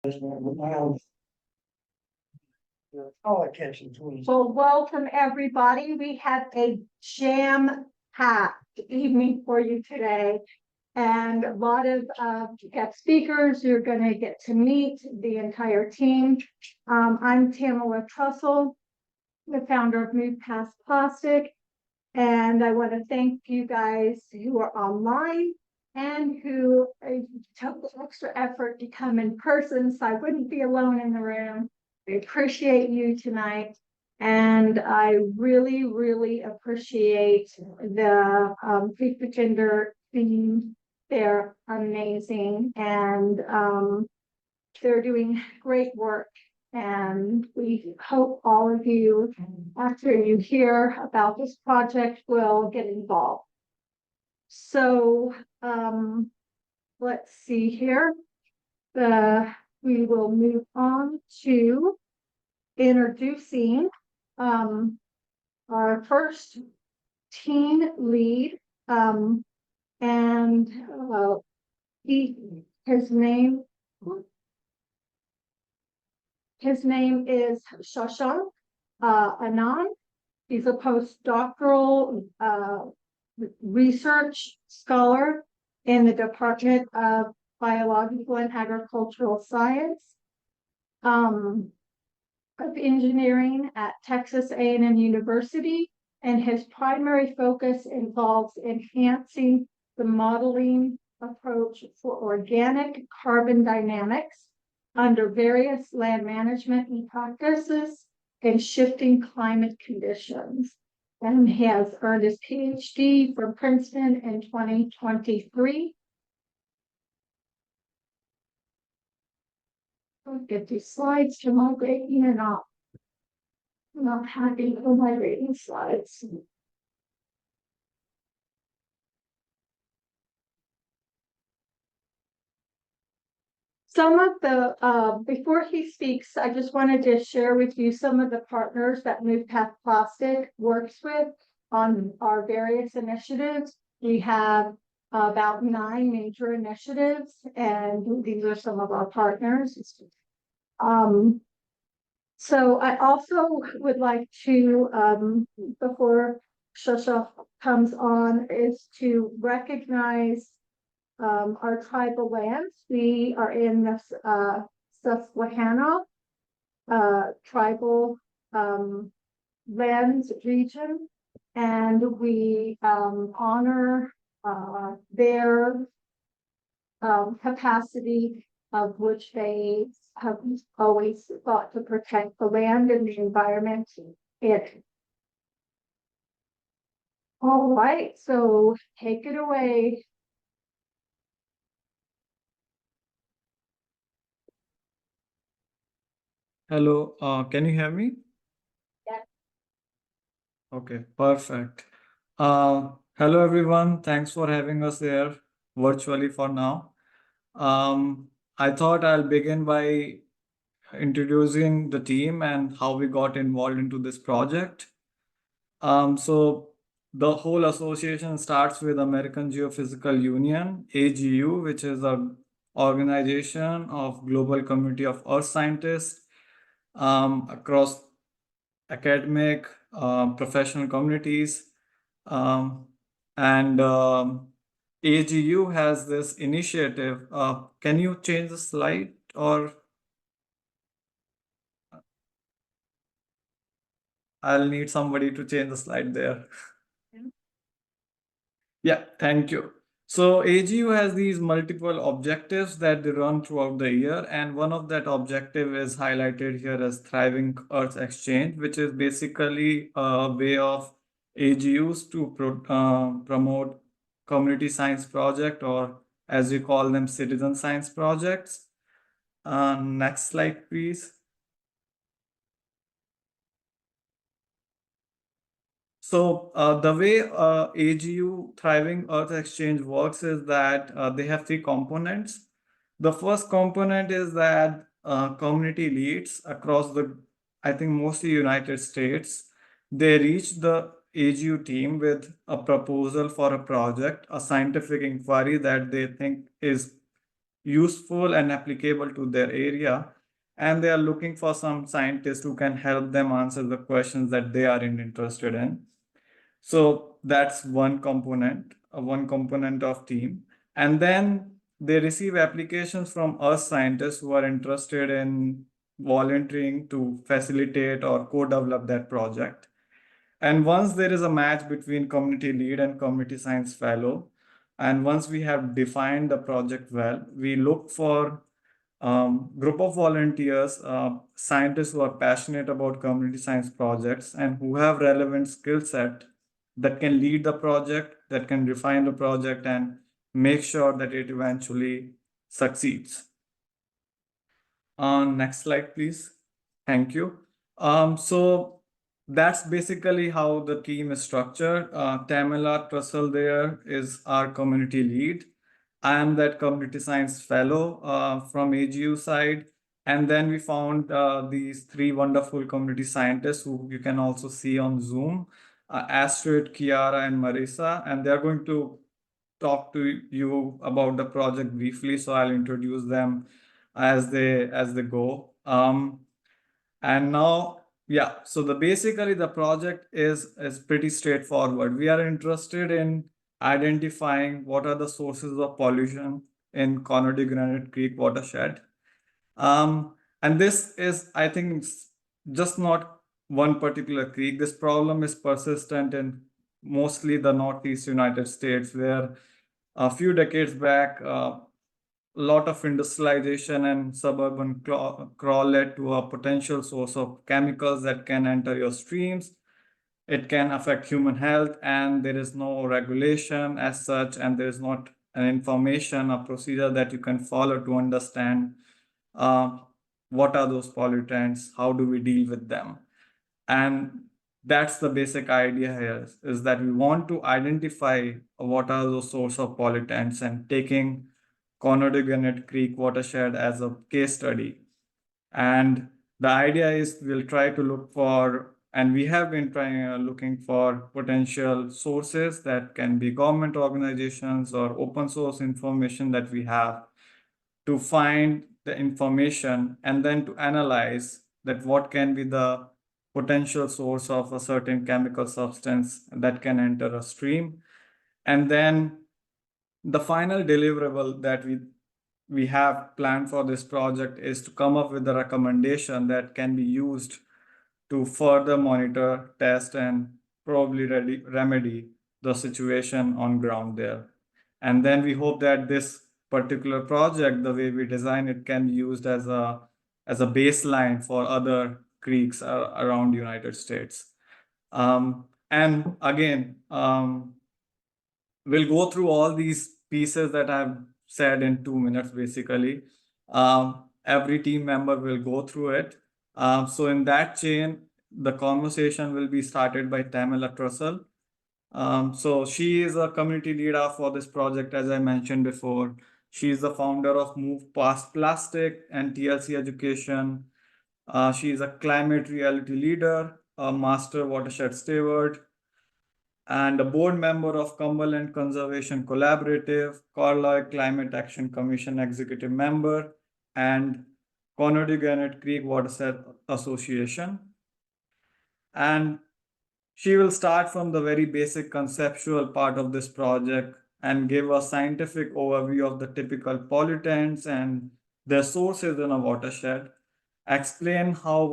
All attention to it. Well, welcome everybody. We have a jam-packed evening for you today. And a lot of guest speakers. You're going to get to meet the entire team. I'm Tamara Trussell, the founder of Move Past Plastic. And I want to thank you guys who are online and who took the extra effort to come in person so I wouldn't be alone in the room. I appreciate you tonight. And I really, really appreciate the Creek Gender team. They're amazing and they're doing great work. And we hope all of you, after you hear about this project, will get involved. So let's see here. We will move on to introducing our first team lead. And his name is Shashank Anand. He's a postdoctoral research scholar in the Department of Biological and Agricultural Science of Engineering at Texas A&M University, and his primary focus involves enhancing the modeling approach for organic carbon dynamics under various land management practices and shifting climate conditions. And he has earned his PhD from Princeton in 2023. I'll get these slides to migrate. You're not happy with migrating slides. Some of the, before he speaks, I just wanted to share with you some of the partners that Move Past Plastic works with on our various initiatives. We have about 9 major initiatives, and these are some of our partners. So I also would like to, before Shasha comes on, is to recognize our tribal lands. We are in this Susquehanna tribal lands region, and we honor their capacity, of which they have always thought to protect the land and the environment. All right, so take it away. Hello, can you hear me? Yes. Okay, perfect. Hello everyone, thanks for having us here virtually for now. I thought I'll begin by introducing the team and how we got involved into this project. So the whole association starts with American Geophysical Union, AGU, which is an organization of global community of earth scientists across academic, professional communities. And AGU has this initiative. Can you change the slide, or I'll need somebody to change the slide there. Yeah, thank you. So AGU has these multiple objectives that they run throughout the year, and one of that objective is highlighted here as Thriving Earth Exchange, which is basically a way of AGUs to promote community science project, or as we call them, citizen science projects. Next slide, please. So the way AGU Thriving Earth Exchange works is that they have 3 components. The first component is that community leads across I think mostly United States, they reach the AGU team with a proposal for a project, a scientific inquiry that they think is useful and applicable to their area, and they are looking for some scientists who can help them answer the questions that they are interested in. So that's one component of team. And then they receive applications from us scientists who are interested in volunteering to facilitate or co-develop that project. And once there is a match between community lead and community science fellow, and once we have defined the project well, we look for group of volunteers, scientists who are passionate about community science projects and who have relevant skill set that can lead the project, that can refine the project and make sure that it eventually succeeds. Next slide, please. Thank you. So that's basically how the team is structured. Tamila Trussell there is our community lead. I am that community science fellow from AGU side. And then we found these three wonderful community scientists who you can also see on Zoom, Astrid, Kiara, and Marisa. And they're going to talk to you about the project briefly. So I'll introduce them as they go. And now, yeah, so basically the project is pretty straightforward. We are interested in identifying what are the sources of pollution in Conodoguinet Creek watershed. And this is, I think, just not one particular creek. This problem is persistent in mostly the Northeast United States, where a few decades back, a lot of industrialization and suburban crawl led to a potential source of chemicals that can enter your streams. It can affect human health, and there is no regulation as such, and there is not an information, a procedure that you can follow to understand uh, what are those pollutants, how do we deal with them. And that's the basic idea here is that we want to identify what are those source of pollutants and taking Conodoguinet Creek watershed as a case study. And the idea is we'll try to look for, and we have been trying looking for potential sources that can be government organizations or open source information that we have to find the information and then to analyze that what can be the potential source of a certain chemical substance that can enter a stream. And then the final deliverable that we have planned for this project is to come up with a recommendation that can be used to further monitor, test, and probably remedy the situation on ground there. And then we hope that this particular project, the way we design it, can be used as a baseline for other creeks around the United States. And again, we'll go through all these pieces that I've said in 2 minutes, basically. Every team member will go through it. So in that chain, the conversation will be started by Tamila Trussell. So she is a community leader for this project, as I mentioned before. She is the founder of Move Past Plastic and TLC Education. She is a climate reality leader, a master watershed steward, and a board member of Cumberland Conservation Collaborative, Carlisle Climate Action Commission executive member, and Conodoguinet Creek Watershed Association. And she will start from the very basic conceptual part of this project and give a scientific overview of the typical pollutants and their sources in a watershed, explain how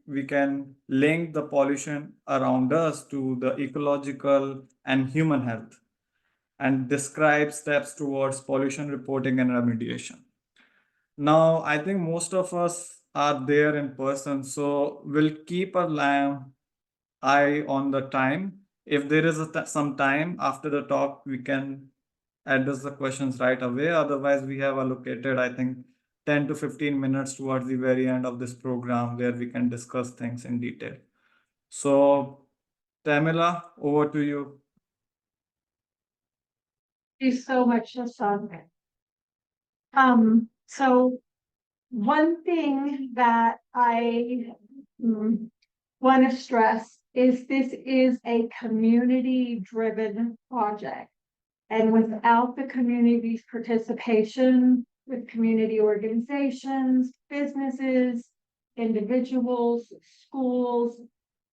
we can link the pollution around us to the ecological and human health, and describe steps towards pollution reporting and remediation. Now, I think most of us are there in person, so we'll keep an eye on the time. If there is some time after the talk, we can address the questions right away. Otherwise, we have allocated, I think, 10 to 15 minutes towards the very end of this program where we can discuss things in detail. So, Tamila, over to you. Thank you so much, Hassan. So one thing that I want to stress is this is a community-driven project. And without the community's participation, with community organizations, businesses, individuals, schools.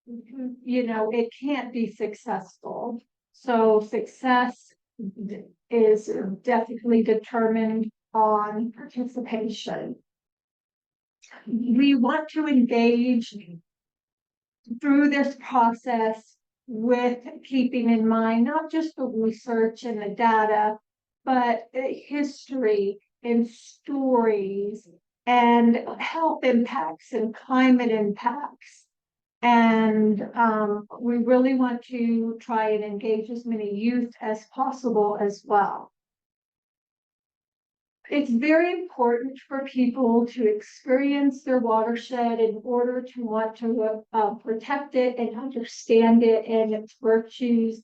You know, it can't be successful. So success is definitely determined on participation. We want to engage through this process with keeping in mind not just the research and the data, but history and stories and health impacts and climate impacts. And we really want to try and engage as many youth as possible as well. It's very important for people to experience their watershed in order to want to protect it and understand it and its virtues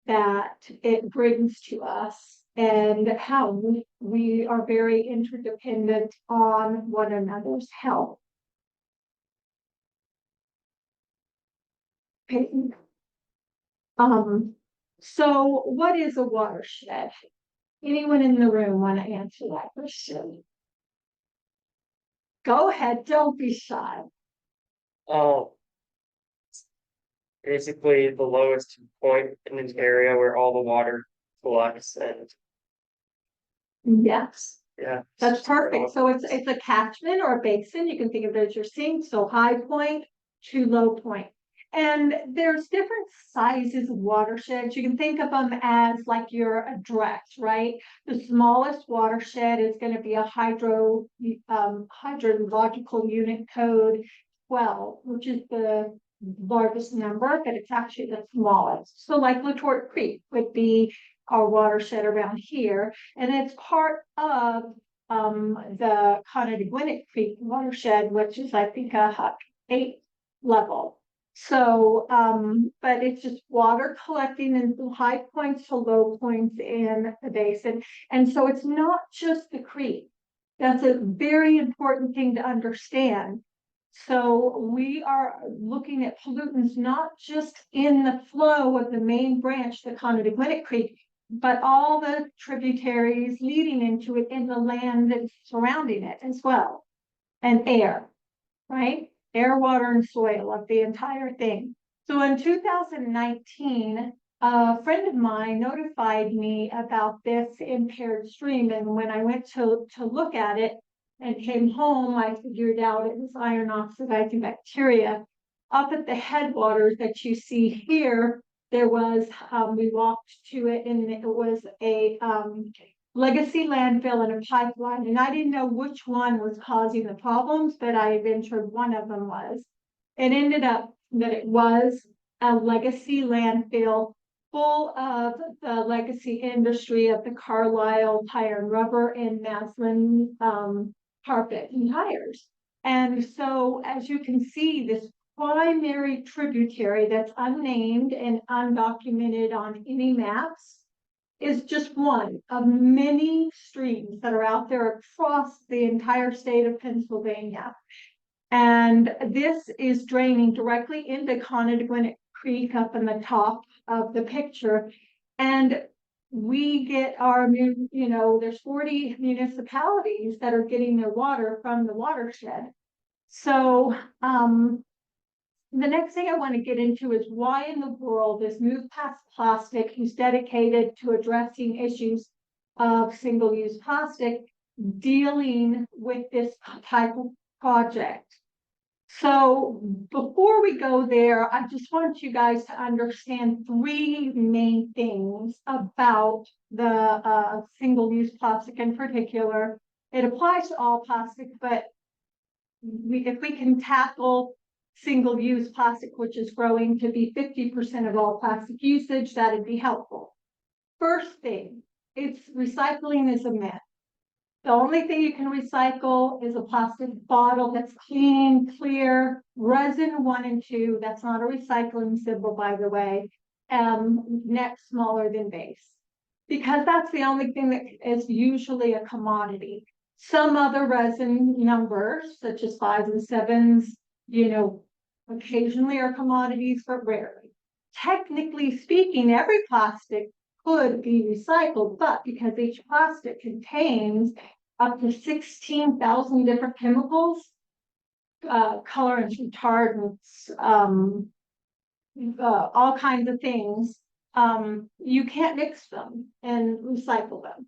that it brings to us, and how we are very interdependent on one another's health. So what is a watershed? Anyone in the room want to answer that question? Go ahead, don't be shy. Oh, basically the lowest point in an area where all the water collects and Yes, yeah. that's perfect. So it's a catchment or a basin. You can think of it as your sink. So high point to low point. And there's different sizes of watersheds. You can think of them as like your address, right? The smallest watershed is going to be a hydrological unit code 12, which is the largest number, but it's actually the smallest. So like Letort Creek would be our watershed around here, and it's part of the Conodoguinet Creek watershed, which is I think a 8 level. So, but it's just water collecting in high points to low points in the basin. And so it's not just the creek. That's a very important thing to understand. So we are looking at pollutants not just in the flow of the main branch, the Conodoguinet Creek, but all the tributaries leading into it in the land that's surrounding it as well. And air, right? Air, water, and soil of the entire thing. So in 2019, a friend of mine notified me about this impaired stream. And when I went to look at it and came home, I figured out it was iron oxidizing bacteria. Up at the headwaters that you see here, there was, we walked to it, and it was a legacy landfill and a pipeline, and I didn't know which one was causing the problems, but I ventured one of them was. It ended up that it was a legacy landfill full of the legacy industry of the Carlisle tire and rubber and Maslin carpet and tires. And so, as you can see, this primary tributary that's unnamed and undocumented on any maps is just one of many streams that are out there across the entire state of Pennsylvania. And this is draining directly into Conodoguinet Creek up in the top of the picture. And we get our new, you know, there's 40 municipalities that are getting their water from the watershed. So the next thing I want to get into is why in the world is Move Past Plastic, who's dedicated to addressing issues of single-use plastic, dealing with this type of project. So before we go there, I just want you guys to understand 3 main things about the single-use plastic in particular. It applies to all plastic, but if we can tackle single-use plastic, which is growing to be 50% of all plastic usage, that'd be helpful. First thing, it's recycling is a myth. The only thing you can recycle is a plastic bottle that's clean, clear, resin 1 and 2. That's not a recycling symbol, by the way. Neck smaller than base, because that's the only thing that is usually a commodity. Some other resin numbers, such as 5s and 7s, you know, occasionally are commodities, but rarely. Technically speaking, every plastic could be recycled, but because each plastic contains up to 16,000 different chemicals, colorants, retardants, all kinds of things. You can't mix them and recycle them.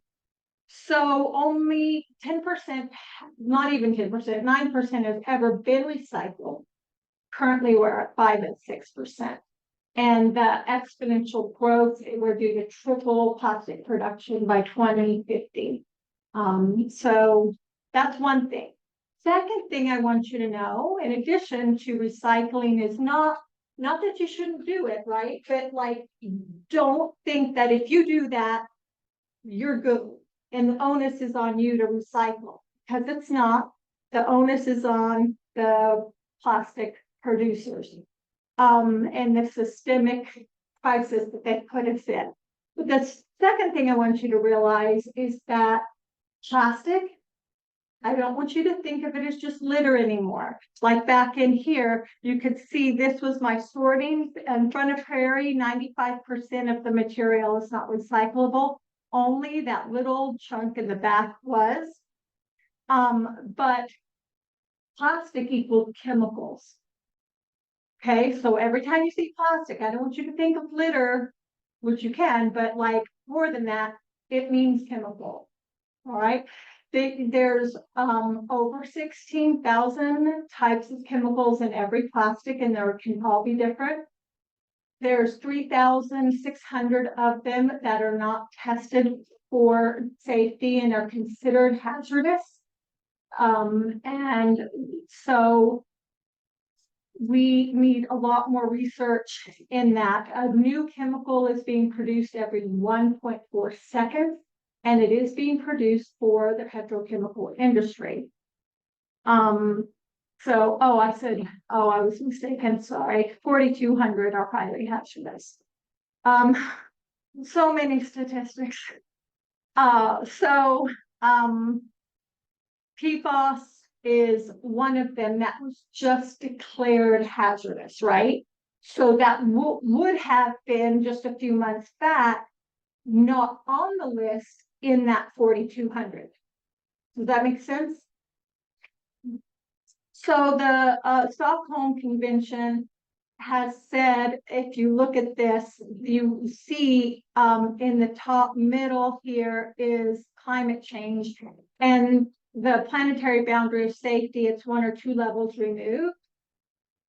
So only 10%, not even 10%, 9% has ever been recycled. Currently, we're at 5 and 6%. And the exponential growth, we're due to triple plastic production by 2050. So that's one thing. Second thing I want you to know, in addition to recycling, is not that you shouldn't do it, right? But like, don't think that if you do that, you're good. And the onus is on you to recycle, because it's not. The onus is on the plastic producers. And the systemic crisis that they put us in. But the second thing I want you to realize is that plastic, I don't want you to think of it as just litter anymore. Like back in here, you could see this was my sorting in front of Prairie. 95% of the material is not recyclable. Only that little chunk in the back was. But plastic equals chemicals. Okay, so every time you see plastic, I don't want you to think of litter, which you can, but like more than that, it means chemical. All right. There's over 16,000 types of chemicals in every plastic, and they can all be different. There's 3,600 of them that are not tested for safety and are considered hazardous. And so we need a lot more research in that. A new chemical is being produced every 1.4 seconds, and it is being produced for the petrochemical industry. So, I was mistaken, sorry. 4,200 are highly hazardous. So many statistics. PFAS is one of them that was just declared hazardous, right? So that would have been just a few months back, not on the list in that 4,200. Does that make sense? So the Stockholm Convention has said, if you look at this, you see in the top middle here is climate change, and the planetary boundary of safety, it's 1 or 2 levels removed.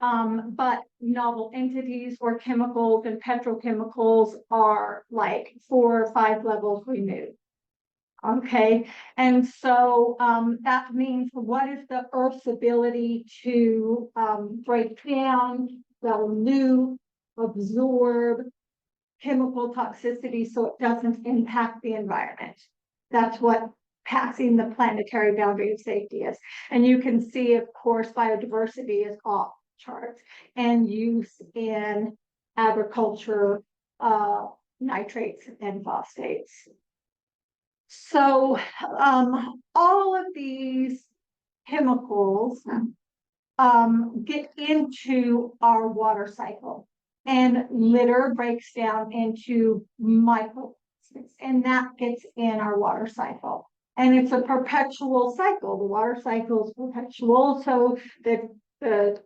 But novel entities or chemicals and petrochemicals are like 4 or 5 levels removed. Okay, and so that means, what is the Earth's ability to break down, dilute, absorb chemical toxicity so it doesn't impact the environment? That's what passing the planetary boundary of safety is. And you can see, of course, biodiversity is off charts, and use in agriculture, nitrates and phosphates. So all of these chemicals get into our water cycle, and litter breaks down into microplastics, and that gets in our water cycle. And it's a perpetual cycle. The water cycle is perpetual, so the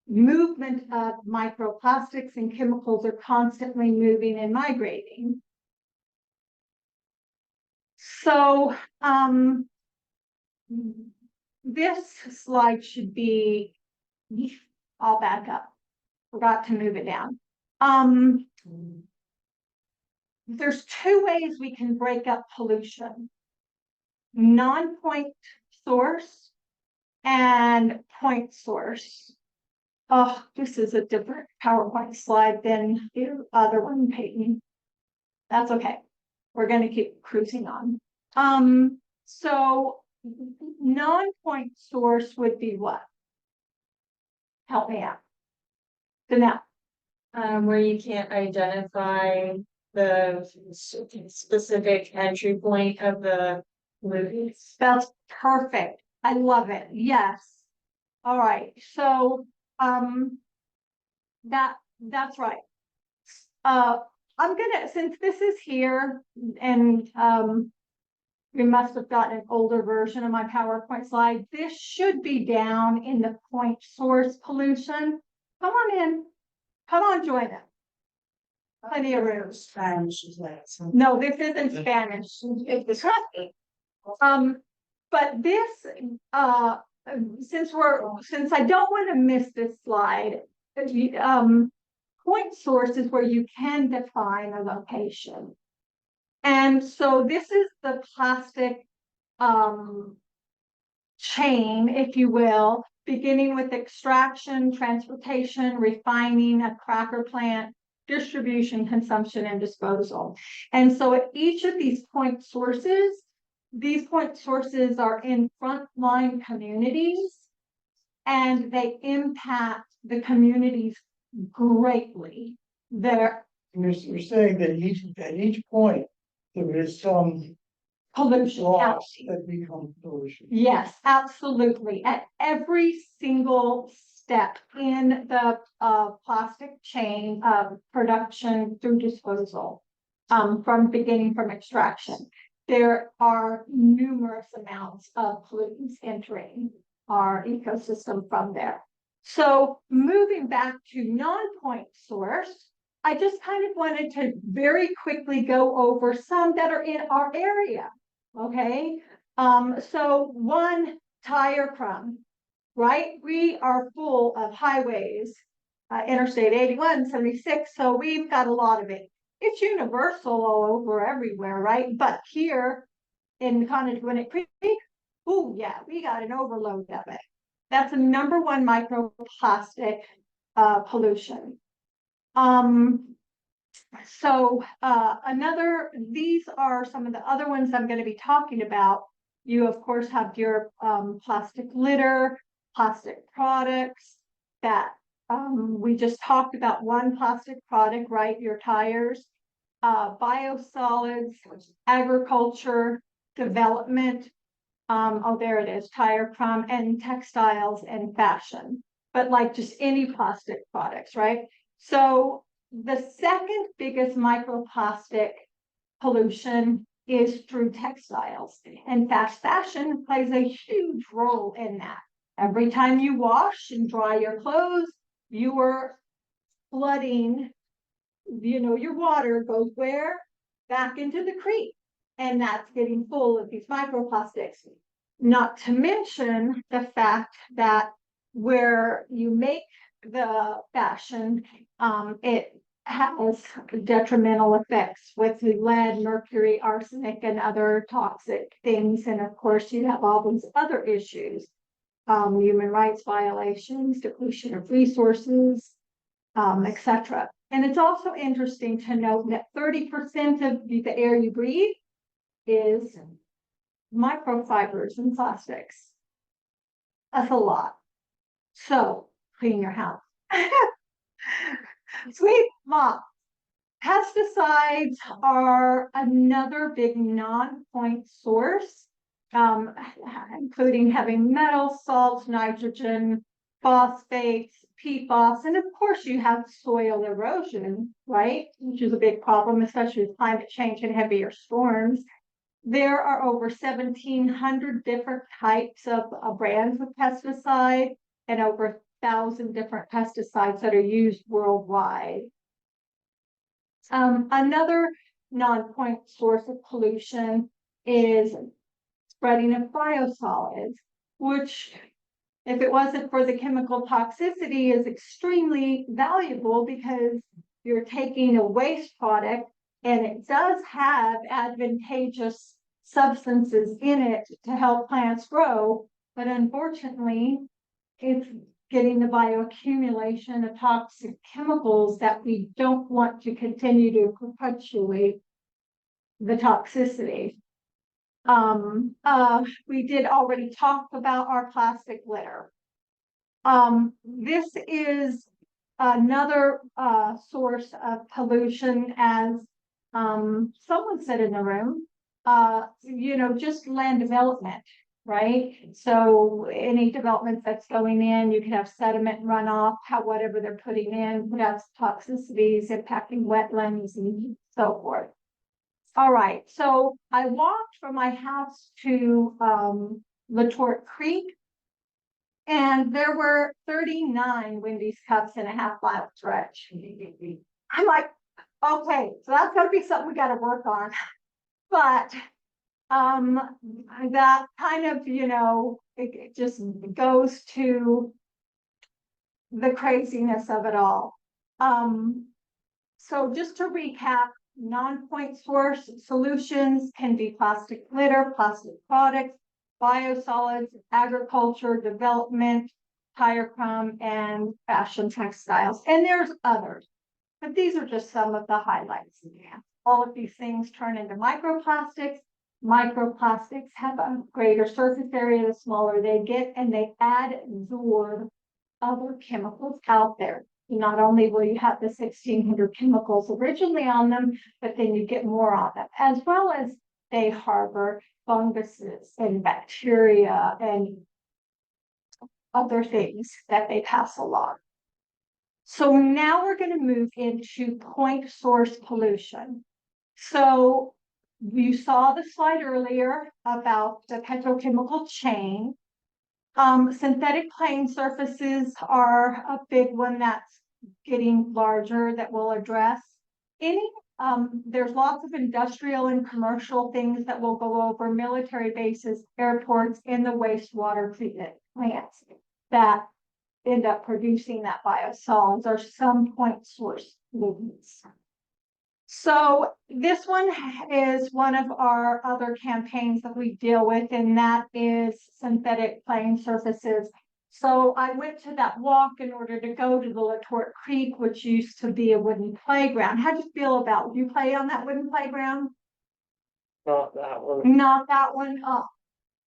movement of microplastics and chemicals are constantly moving and migrating. So this slide should be, I'll back up, forgot to move it down. There's 2 ways we can break up pollution: non-point source and point source. Oh, this is a different PowerPoint slide than the other one, Peyton. That's okay. We're going to keep cruising on. So non-point source would be what? Help me out. So now, where you can't identify the specific entry point of the movies. that's perfect. I love it. Yes. All right. So that's right. I'm gonna, since this is here, and We must have gotten an older version of my PowerPoint slide. This should be down in the point source pollution. Come on in. Come on, join us. Plenty of room. Spanish is that. No, this isn't Spanish. But this, since I don't want to miss this slide, point source is where you can define a location. And so this is the plastic chain, if you will, beginning with extraction, transportation, refining, a cracker plant, distribution, consumption, and disposal. And so at each of these point sources are in frontline communities, and they impact the communities greatly. You're saying that at each point, there is some Pollution. loss that becomes pollution. Yes, absolutely. At every single step in the plastic chain of production through disposal, from extraction, there are numerous amounts of pollutants entering our ecosystem from there. So moving back to non-point source, I just kind of wanted to very quickly go over some that are in our area. Okay, so one, tire crumb, right? We are full of highways, Interstate 81, 76, so we've got a lot of it. It's universal all over everywhere, right? But here in Conodoguinet Creek, oh yeah, we got an overload of it. That's the #1 microplastic pollution. These are some of the other ones I'm going to be talking about. You, of course, have your plastic litter, plastic products that we just talked about. One plastic product, right? Your tires, biosolids, agriculture, development. Oh, there it is, tire crumb, and textiles and fashion. But like just any plastic products, right? So the second biggest microplastic pollution is through textiles, and fast fashion plays a huge role in that. Every time you wash and dry your clothes, you are flooding, your water goes where? Back into the creek, and that's getting full of these microplastics. Not to mention the fact that where you make the fashion, it has detrimental effects with the lead, mercury, arsenic, and other toxic things. And of course, you have all these other issues, human rights violations, depletion of resources, etc. And it's also interesting to note that 30% of the air you breathe is microfibers and plastics. That's a lot. So clean your house. Sweep, mop. Pesticides are another big non-point source, including heavy metals, salts, nitrogen, phosphates, PFAS, and of course you have soil erosion, right? Which is a big problem, especially with climate change and heavier storms. There are over 1,700 different types of brands of pesticide, and over 1,000 different pesticides that are used worldwide. Another non-point source of pollution is spreading of biosolids, which, if it wasn't for the chemical toxicity, is extremely valuable because you're taking a waste product and it does have advantageous substances in it to help plants grow, but unfortunately, it's getting the bioaccumulation of toxic chemicals that we don't want to continue to perpetuate the toxicity. We did already talk about our plastic litter. This is another source of pollution, as someone said in the room, just land development. Right? So any development that's going in, you can have sediment runoff, whatever they're putting in, could have toxicities impacting wetlands and so forth. All right, so I walked from my house to Latort Creek. And there were 39 Wendy's cups in a half-mile stretch. I'm like, okay, so that's gonna be something we gotta work on. But that kind of, it just goes to the craziness of it all. So just to recap, non-point source solutions can be plastic litter, plastic products, biosolids, agriculture, development, tire crumb, and fashion textiles. And there's others, but these are just some of the highlights. All of these things turn into microplastics. Microplastics have a greater surface area the smaller they get, and they adsorb other chemicals out there. Not only will you have the 1,600 chemicals originally on them, but then you get more on them, as well as they harbor funguses and bacteria and other things that they pass along. So now we're going to move into point source pollution. So you saw the slide earlier about the petrochemical chain. Synthetic plane surfaces are a big one that's getting larger that we'll address. There's lots of industrial and commercial things that we'll go over, military bases, airports, and the wastewater treatment plants that end up producing that biosolids or some point source movements. So this one is one of our other campaigns that we deal with, and that is synthetic playing surfaces. So I went to that walk in order to go to the Latort Creek, which used to be a wooden playground. How do you feel about, would you play on that wooden playground? Not that one. Not that one. Oh.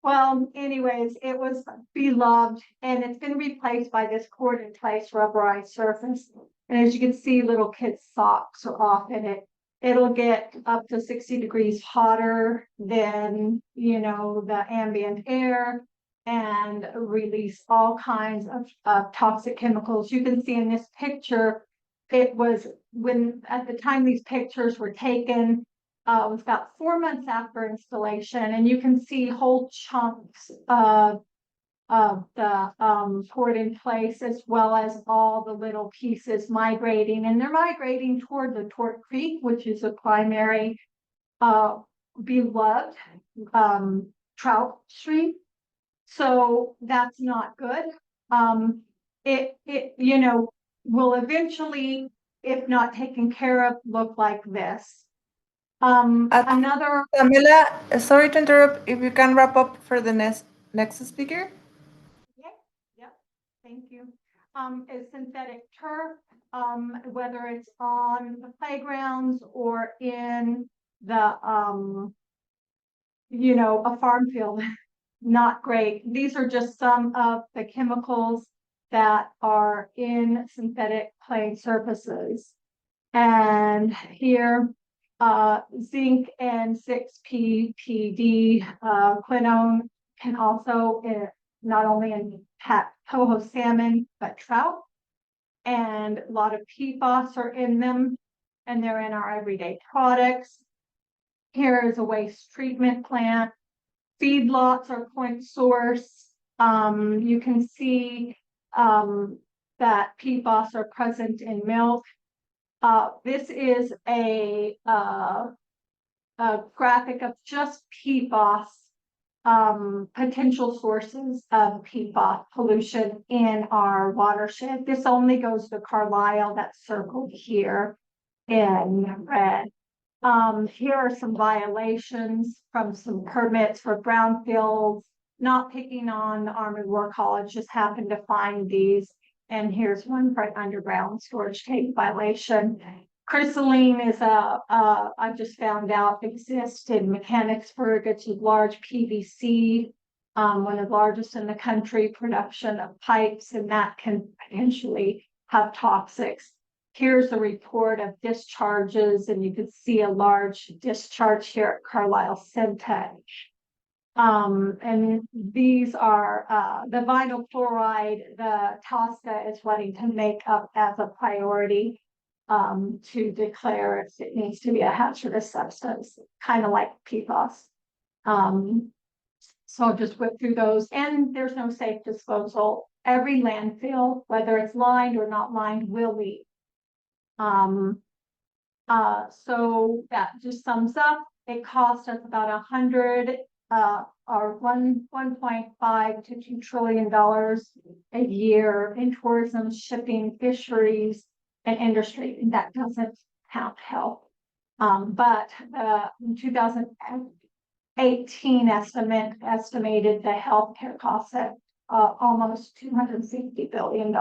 Well, anyways, it was beloved, and it's been replaced by this cord in place rubberized surface. And as you can see, little kids' socks are off in it. It'll get up to 60 degrees hotter than, the ambient air, and release all kinds of toxic chemicals. You can see in this picture, it was at the time these pictures were taken, it was about 4 months after installation, and you can see whole chunks of the cord in place, as well as all the little pieces migrating, and they're migrating toward the Latort Creek, which is a primary beloved trout stream. So that's not good. It will eventually, if not taken care of, look like this. Another Camila, sorry to interrupt. If you can wrap up for the next speaker. Yep, thank you. Is synthetic turf, whether it's on the playgrounds or in the, a farm field, not great. These are just some of the chemicals that are in synthetic playing surfaces. And here, zinc and 6-PPD, quinone can also not only impact coho salmon, but trout. And a lot of PFAS are in them, and they're in our everyday products. Here is a waste treatment plant. Feedlots are point source. You can see that PFAS are present in milk. This is a graphic of just PFAS, potential sources of PFAS pollution in our watershed. This only goes to Carlisle, that's circled here in red. Here are some violations from some permits for brownfields, not picking on the Army War College, just happened to find these. And here's one for an underground storage tank violation. Crystalline is I just found out exists in Mechanicsburg. It's a large PVC, one of the largest in the country, production of pipes, and that can potentially have toxics. Here's a report of discharges, and you can see a large discharge here at Carlisle Centec. And these are the vinyl chloride, the TSCA is wanting to make up as a priority. to declare if it needs to be a hazardous substance, kind of like PFAS. So I'll just whip through those, and there's no safe disposal. Every landfill, whether it's lined or not lined, will leak. So that just sums up. It cost us about 100, or 1.5 to $2 trillion a year in tourism, shipping, fisheries, and industry. And that doesn't count health. But the 2018 estimated the healthcare costs at almost $260 billion.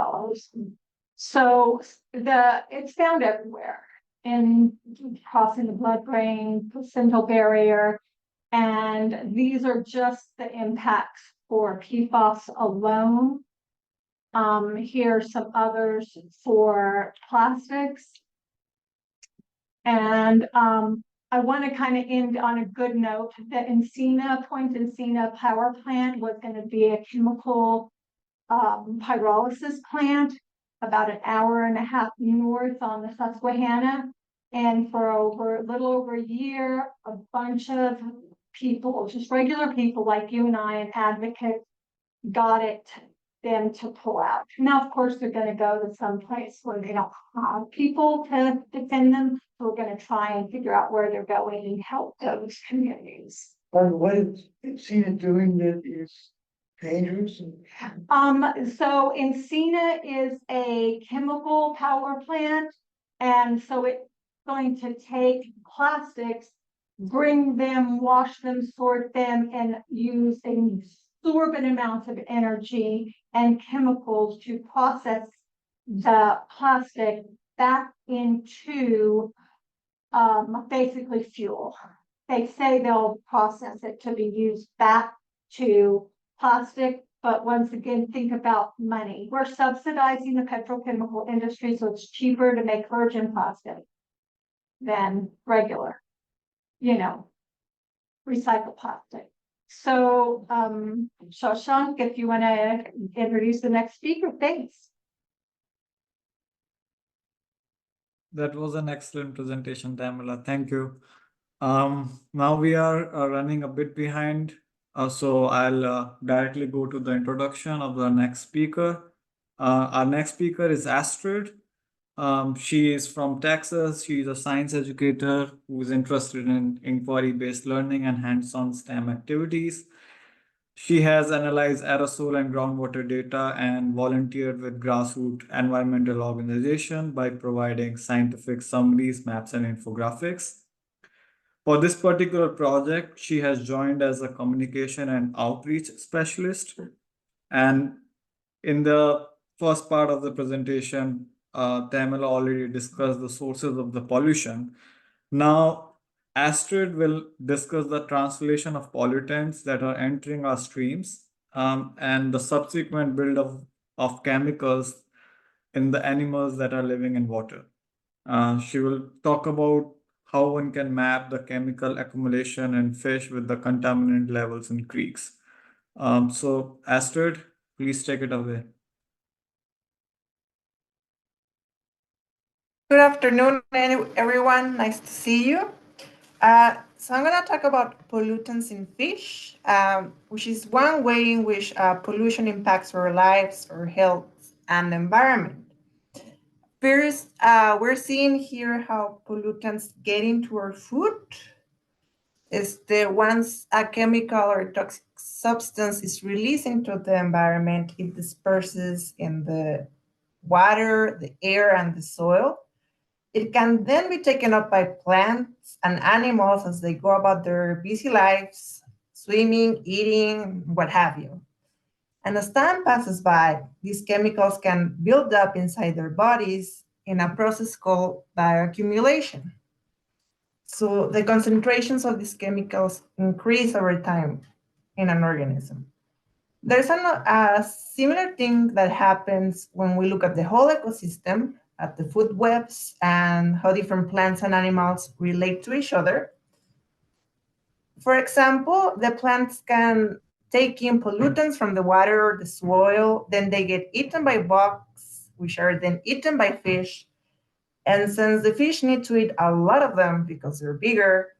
So it's found everywhere, in crossing the blood-brain placental barrier, and these are just the impacts for PFAS alone. Here are some others for plastics. And I want to kind of end on a good note. The Point Encina power plant was going to be a chemical pyrolysis plant about an hour and a half north on the Susquehanna. And for a little over a year, a bunch of people, just regular people like you and I, and advocates, got them to pull out. Now, of course, they're going to go to some place where they don't have people to defend them. So we're going to try and figure out where they're going and help those communities. What it's seen it doing that is dangerous. So Encina is a chemical power plant, and so it's going to take plastics, bring them, wash them, sort them, and use exorbitant amounts of energy and chemicals to process the plastic back into basically fuel. They say they'll process it to be used back to plastic, but once again, think about money. We're subsidizing the petrochemical industry, so it's cheaper to make virgin plastic than regular, recycled plastic. So, Shashank, if you want to introduce the next speaker, thanks. That was an excellent presentation, Tamila. Thank you. Now we are running a bit behind, so I'll directly go to the introduction of the next speaker. Our next speaker is Astrid. She is from Texas. She is a science educator who is interested in inquiry-based learning and hands-on STEM activities. She has analyzed aerosol and groundwater data and volunteered with grassroots environmental organization by providing scientific summaries, maps, and infographics. For this particular project, she has joined as a communication and outreach specialist. And in the first part of the presentation, Tamila already discussed the sources of the pollution. Now, Astrid will discuss the translation of pollutants that are entering our streams and the subsequent buildup of chemicals in the animals that are living in water. She will talk about how one can map the chemical accumulation in fish with the contaminant levels in creeks. So, Astrid, please take it away. Good afternoon, everyone. Nice to see you. So I'm going to talk about pollutants in fish, which is one way in which pollution impacts our lives, our health, and the environment. First, we're seeing here how pollutants get into our food. Once a chemical or toxic substance is released into the environment, it disperses in the water, the air, and the soil. It can then be taken up by plants and animals as they go about their busy lives, swimming, eating, what have you. And as time passes by, these chemicals can build up inside their bodies in a process called bioaccumulation. So the concentrations of these chemicals increase over time in an organism. There's a similar thing that happens when we look at the whole ecosystem, at the food webs, and how different plants and animals relate to each other. For example, the plants can take in pollutants from the water or the soil, then they get eaten by bugs, which are then eaten by fish. And since the fish need to eat a lot of them because they're bigger,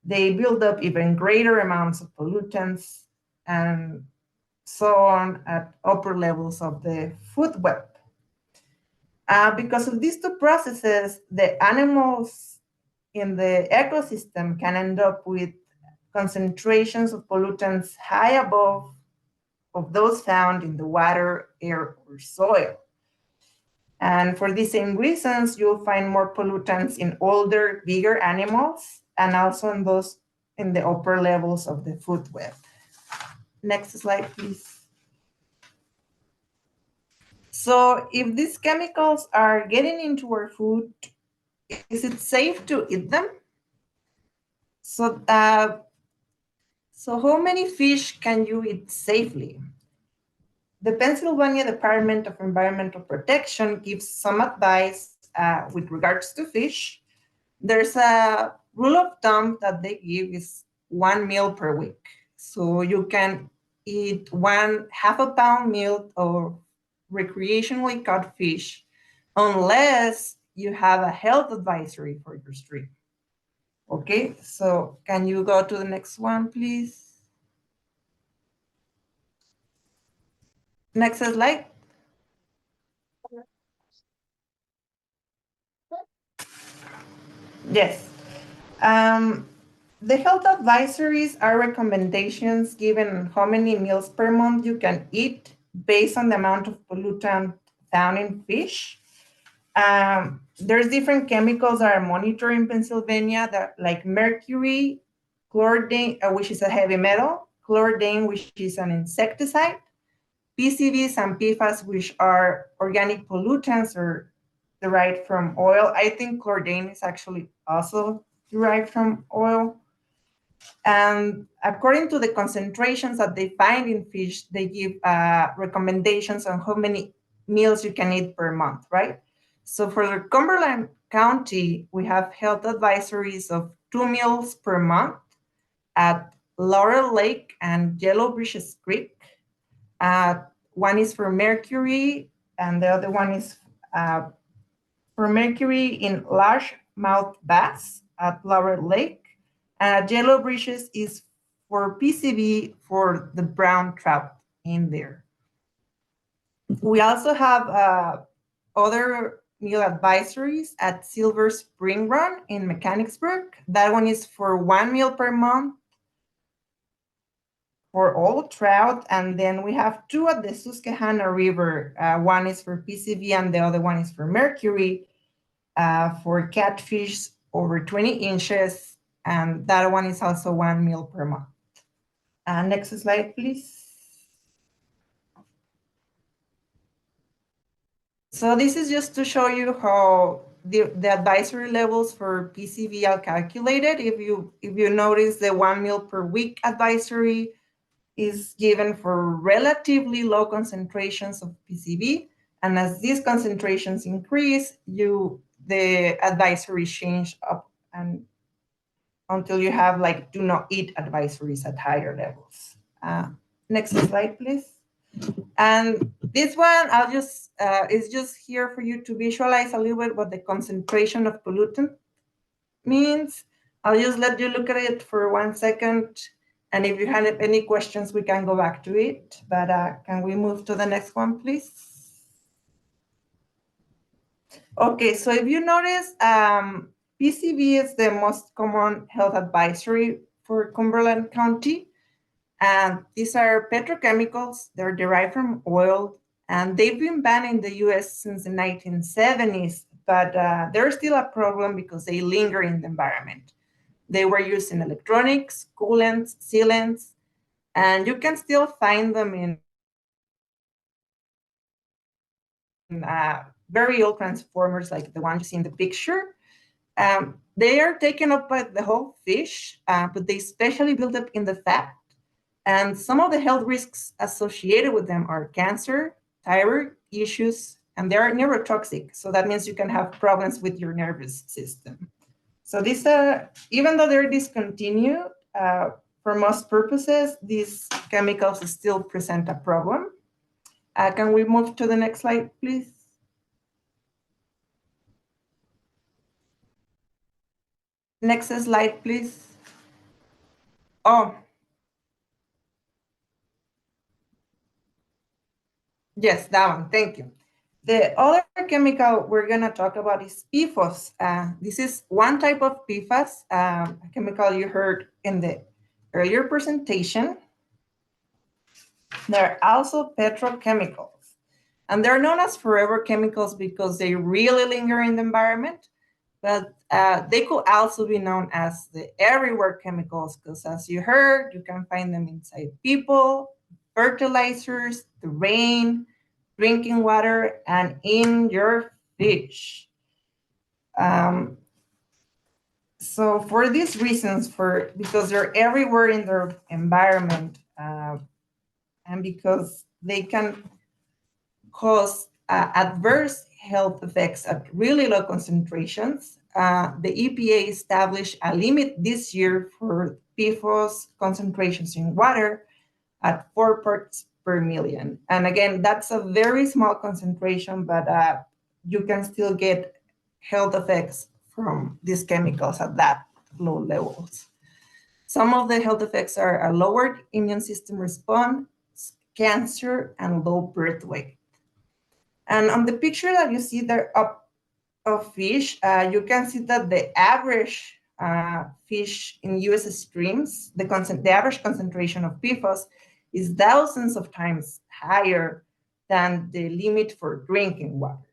they build up even greater amounts of pollutants and so on at upper levels of the food web. Because of these two processes, the animals in the ecosystem can end up with concentrations of pollutants high above of those found in the water, air, or soil. And for the same reasons, you'll find more pollutants in older, bigger animals, and also in those in the upper levels of the food web. Next slide, please. So if these chemicals are getting into our food, is it safe to eat them? So, how many fish can you eat safely? The Pennsylvania Department of Environmental Protection gives some advice with regards to fish. There's a rule of thumb that they give is 1 meal per week. So you can eat 1/2 pound meal of recreationally caught fish unless you have a health advisory for your stream. Okay, so can you go to the next one, please? Next slide. Yes. The health advisories are recommendations given how many meals per month you can eat based on the amount of pollutant found in fish. There's different chemicals that are monitored in Pennsylvania that like mercury, chlordane, which is a heavy metal, chlordane, which is an insecticide, PCBs and PFAS, which are organic pollutants or derived from oil. I think chlordane is actually also derived from oil. And according to the concentrations that they find in fish, they give recommendations on how many meals you can eat per month, right? So for Cumberland County, we have health advisories of 2 meals per month at Laurel Lake and Yellow Bridges Creek. One is for mercury, and the other one is for mercury in largemouth bass at Laurel Lake. Yellow Bridges is for PCB for the brown trout in there. We also have other meal advisories at Silver Spring Run in Mechanicsburg. That one is for 1 meal per month for all trout. And then we have 2 at the Susquehanna River. One is for PCB and the other one is for mercury for catfish over 20 inches. And that one is also 1 meal per month. Next slide, please. So this is just to show you how the advisory levels for PCB are calculated. If you notice, the 1 meal per week advisory is given for relatively low concentrations of PCB. And as these concentrations increase, the advisory change up and until you have like do not eat advisories at higher levels. Next slide, please. And this one, is just here for you to visualize a little bit what the concentration of pollutant means. I'll just let you look at it for 1 second. And if you have any questions, we can go back to it. But can we move to the next one, please? Okay, so if you notice, PCB is the most common health advisory for Cumberland County. And these are petrochemicals. They're derived from oil. And they've been banned in the US since the 1970s. But they're still a problem because they linger in the environment. They were used in electronics, coolants, sealants. And you can still find them in very old transformers like the one you see in the picture. They are taken up by the whole fish, but they especially build up in the fat. And some of the health risks associated with them are cancer, thyroid issues, and they are neurotoxic. So that means you can have problems with your nervous system. So these even though they're discontinued, for most purposes, these chemicals still present a problem. Can we move to the next slide, please? Next slide, please. Oh. Yes, that one. Thank you. The other chemical we're going to talk about is PFOS. This is one type of PFAS, a chemical you heard in the earlier presentation. There are also petrochemicals, and they're known as forever chemicals because they really linger in the environment, but they could also be known as the everywhere chemicals because, as you heard, you can find them inside people, fertilizers, the rain, drinking water, and in your fish. So for these reasons, because they're everywhere in their environment, and because they can cause adverse health effects at really low concentrations, the EPA established a limit this year for PFOS concentrations in water at 4 parts per million. And again, that's a very small concentration, but you can still get health effects from these chemicals at that low levels. Some of the health effects are a lowered immune system response, cancer, and low birth weight. And on the picture that you see there up of fish, you can see that the average fish in US streams, the average concentration of PFOS is thousands of times higher than the limit for drinking water.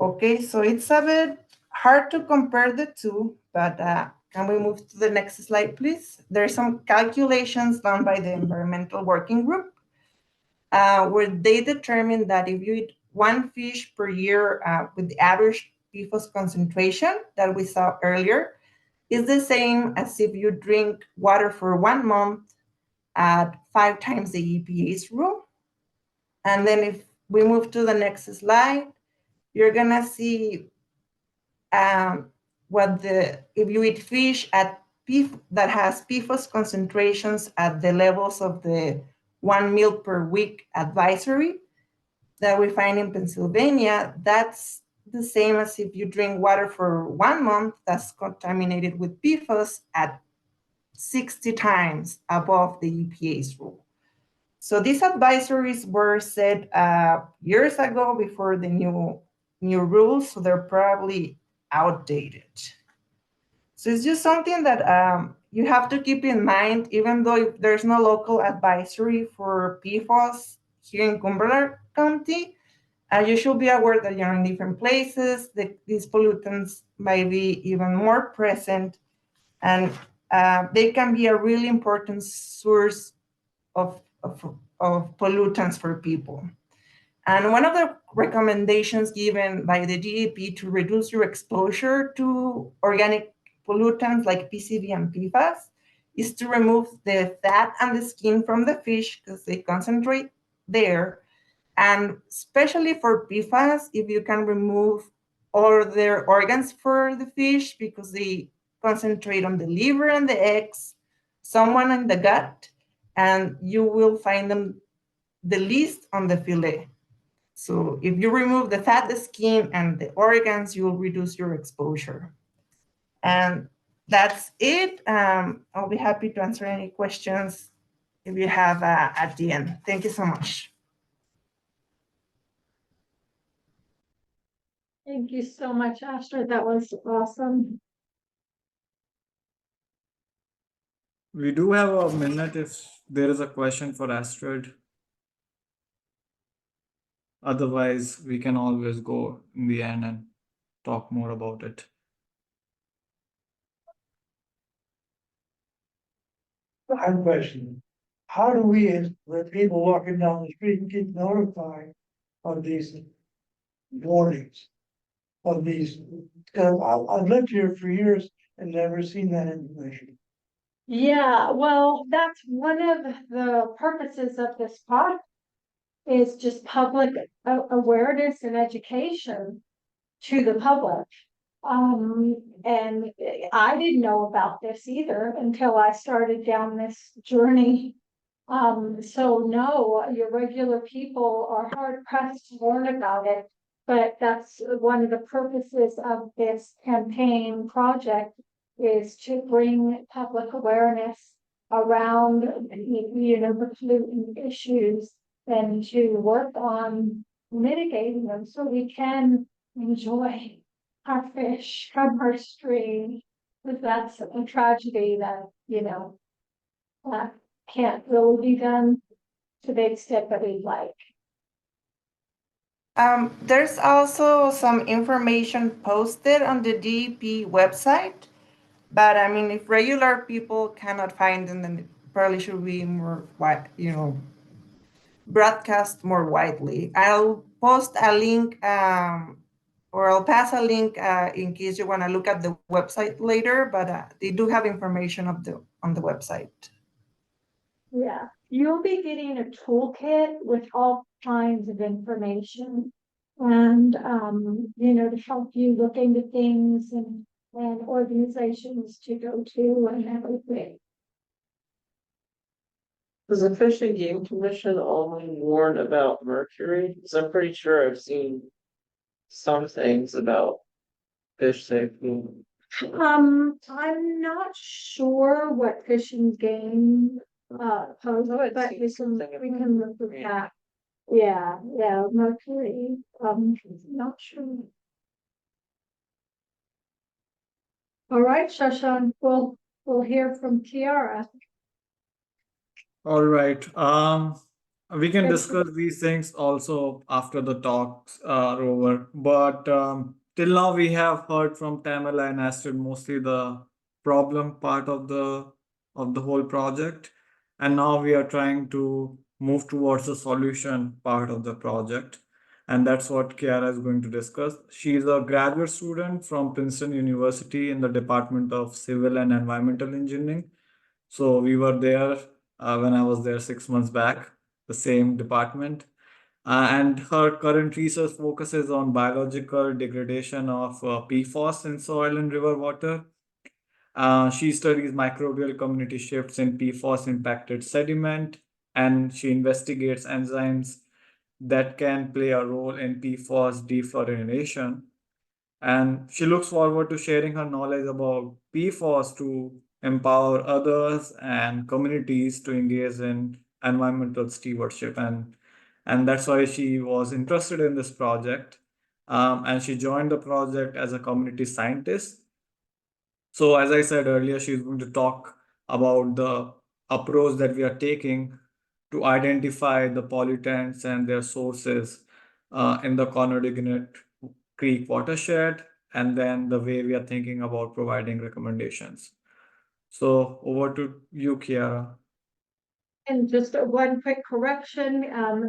Okay, so it's a bit hard to compare the two, but can we move to the next slide, please? There are some calculations done by the Environmental Working Group where they determined that if you eat one fish per year with the average PFOS concentration that we saw earlier, is the same as if you drink water for 1 month at 5 times the EPA's rule. And then if we move to the next slide, you're gonna see if you eat fish that has PFOS concentrations at the levels of the 1 meal per week advisory that we find in Pennsylvania, that's the same as if you drink water for 1 month that's contaminated with PFOS at 60 times above the EPA's rule. So these advisories were set years ago before the new rules, so they're probably outdated. So it's just something that you have to keep in mind, even though there's no local advisory for PFOS here in Cumberland County, you should be aware that you're in different places, these pollutants might be even more present, and they can be a really important source of pollutants for people. And one of the recommendations given by the DEP to reduce your exposure to organic pollutants like PCB and PFAS is to remove the fat and the skin from the fish because they concentrate there. And especially for PFAS, if you can remove all their organs for the fish because they concentrate on the liver and the eggs, someone in the gut, and you will find them the least on the fillet. So if you remove the fat, the skin, and the organs, you will reduce your exposure. And that's it. I'll be happy to answer any questions if you have at the end. Thank you so much. Thank you so much, Astrid. That was awesome. We do have a minute if there is a question for Astrid. Otherwise, we can always go in the end and talk more about it. I have a question. How do we, as the people walking down the street, get notified of these warnings? Of these, I've lived here for years and never seen that information. Yeah, well, that's one of the purposes of this podcast is just public awareness and education to the public. And I didn't know about this either until I started down this journey. So no, your regular people are hard pressed to learn about it, but that's one of the purposes of this campaign project is to bring public awareness around, the pollutant issues and to work on mitigating them so we can enjoy our fish from our stream. Because that's a tragedy that, can't really be done to the extent that we'd like. There's also some information posted on the DEP website, but I mean, if regular people cannot find them, then it probably should be more broadcast more widely. I'll post a link, or I'll pass a link in case you want to look at the website later, but they do have information on the website. Yeah, you'll be getting a toolkit with all kinds of information. And, to help you look into things and organizations to go to and everything. Does the Fish and Game Commission only warn about mercury? Because I'm pretty sure I've seen some things about fish safety. I'm not sure what Fish and Game poses, Oh, I'd but seen we something can look at that. Yeah, mercury, not sure. All right, Shashank, we'll hear from Kiara. All right. We can Thank you. discuss these things also after the talks are over. But till now, we have heard from Tamala and Astrid mostly the problem part of the whole project, and now we are trying to move towards the solution part of the project, and that's what Kiara is going to discuss. She is a graduate student from Princeton University in the Department of Civil and Environmental Engineering. So we were there when I was there 6 months back, the same department. And her current research focuses on biological degradation of PFOS in soil and river water. She studies microbial community shifts in PFOS impacted sediment, and she investigates enzymes that can play a role in PFOS defluorination. And she looks forward to sharing her knowledge about PFOS to empower others and communities to engage in environmental stewardship. And that's why she was interested in this project. And she joined the project as a community scientist. So, as I said earlier, she's going to talk about the approach that we are taking to identify the pollutants and their sources in the Conodoguinet Creek Watershed, and then the way we are thinking about providing recommendations. So, over to you, Kiara. And just one quick correction,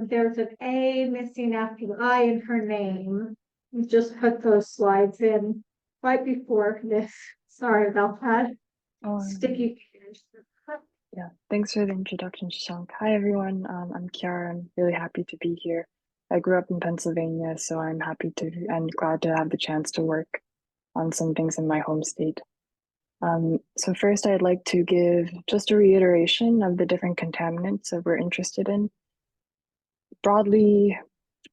there's an A missing after the I in her name. We just put those slides in right before this. Sorry about that. Sticky fingers. Yeah, thanks for the introduction, Shashank. Hi, everyone. I'm Kiara. I'm really happy to be here. I grew up in Pennsylvania, so I'm happy to and glad to have the chance to work on some things in my home state. So first, I'd like to give just a reiteration of the different contaminants that we're interested in. Broadly,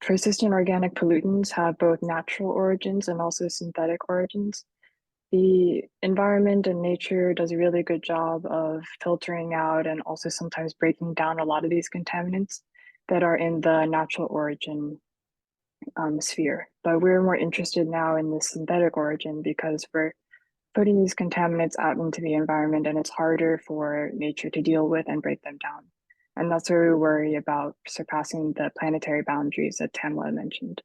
persistent organic pollutants have both natural origins and also synthetic origins. The environment and nature does a really good job of filtering out and also sometimes breaking down a lot of these contaminants that are in the natural origin sphere. But we're more interested now in the synthetic origin because we're putting these contaminants out into the environment and it's harder for nature to deal with and break them down. And that's where we worry about surpassing the planetary boundaries that Tamla mentioned.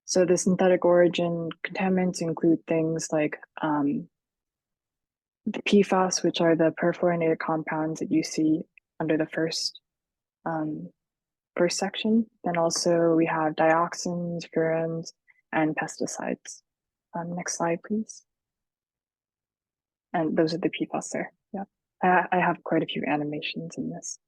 So the synthetic origin contaminants include things like the PFAS, which are the perfluorinated compounds that you see under the first section. Then also we have dioxins, furans, and pesticides. Next slide, please. And those are the PFAS there. Yeah, I have quite a few animations in this.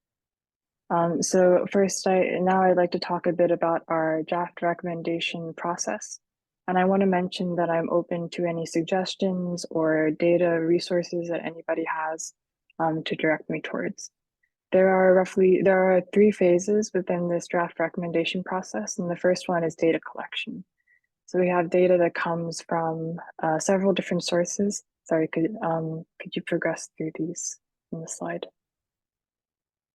So first, now I'd like to talk a bit about our draft recommendation process. And I want to mention that I'm open to any suggestions or data resources that anybody has to direct me towards. There are 3 phases within this draft recommendation process. And the first one is data collection. So we have data that comes from several different sources. Sorry, could you progress through these in the slide?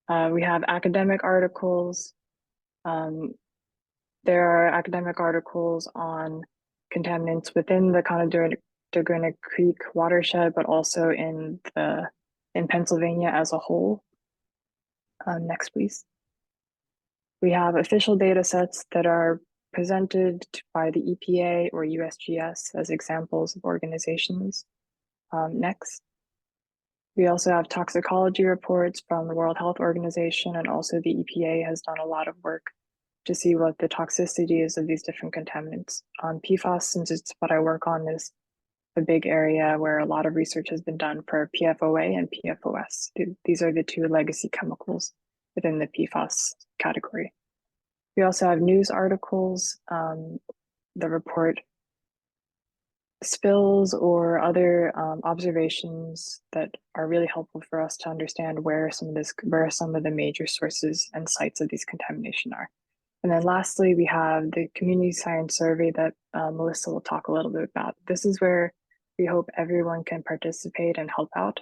We have academic articles. There are academic articles on contaminants within the Conodoguinet Creek watershed, but also in Pennsylvania as a whole. Next, please. We have official data sets that are presented by the EPA or USGS as examples of organizations. Next. We also have toxicology reports from the World Health Organization, and also the EPA has done a lot of work to see what the toxicity is of these different contaminants. PFAS, since it's what I work on, is a big area where a lot of research has been done for PFOA and PFOS. These are the two legacy chemicals within the PFAS category. We also have news articles that report spills or other observations that are really helpful for us to understand where some of the major sources and sites of these contamination are. And then lastly, we have the community science survey that Melissa will talk a little bit about. This is where we hope everyone can participate and help out.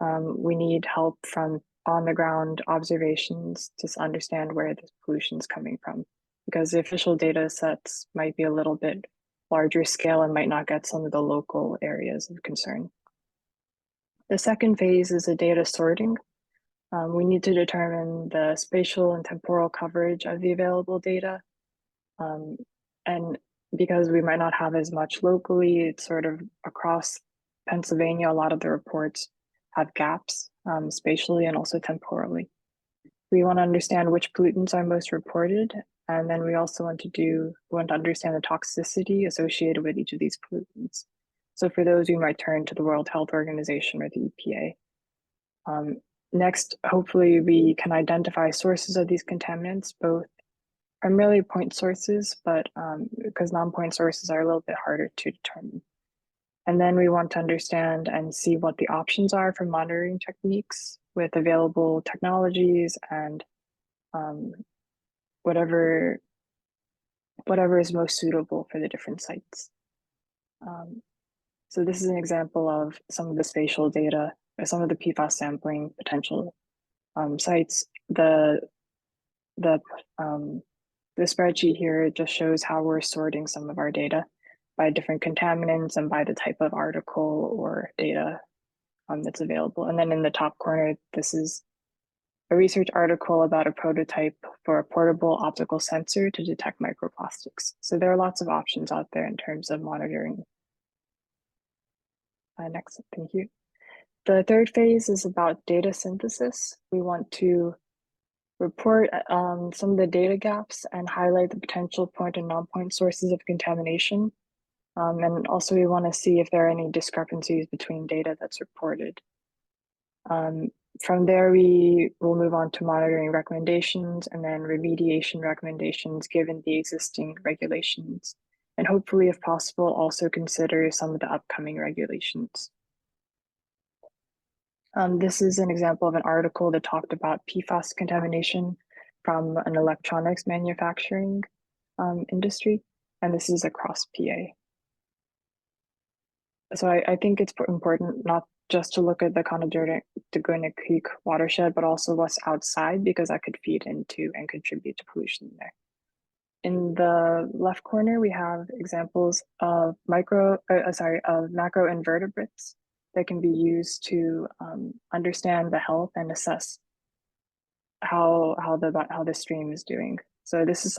We need help from on the ground observations to understand where this pollution is coming from, because the official data sets might be a little bit larger scale and might not get some of the local areas of concern. The second phase is the data sorting. We need to determine the spatial and temporal coverage of the available data. And because we might not have as much locally, it's sort of across Pennsylvania, a lot of the reports have gaps spatially and also temporally. We want to understand which pollutants are most reported, and then we also want to understand the toxicity associated with each of these pollutants. So for those, we might turn to the World Health Organization or the EPA. Next, hopefully we can identify sources of these contaminants, both primarily point sources, but because non-point sources are a little bit harder to determine. And then we want to understand and see what the options are for monitoring techniques with available technologies and whatever is most suitable for the different sites. So this is an example of some of the spatial data, or some of the PFAS sampling potential sites. The spreadsheet here just shows how we're sorting some of our data by different contaminants and by the type of article or data that's available. And then in the top corner, this is a research article about a prototype for a portable optical sensor to detect microplastics. So there are lots of options out there in terms of monitoring. Next, thank you. The third phase is about data synthesis. We want to report some of the data gaps and highlight the potential point and non-point sources of contamination. And also we want to see if there are any discrepancies between data that's reported. From there, we will move on to monitoring recommendations and then remediation recommendations given the existing regulations. And hopefully, if possible, also consider some of the upcoming regulations. This is an example of an article that talked about PFAS contamination from an electronics manufacturing industry, and this is across PA. So I think it's important not just to look at the Conodoguinet Creek watershed, but also what's outside, because that could feed into and contribute to pollution there. In the left corner, we have examples of macroinvertebrates that can be used to understand the health and assess how the stream is doing. So this is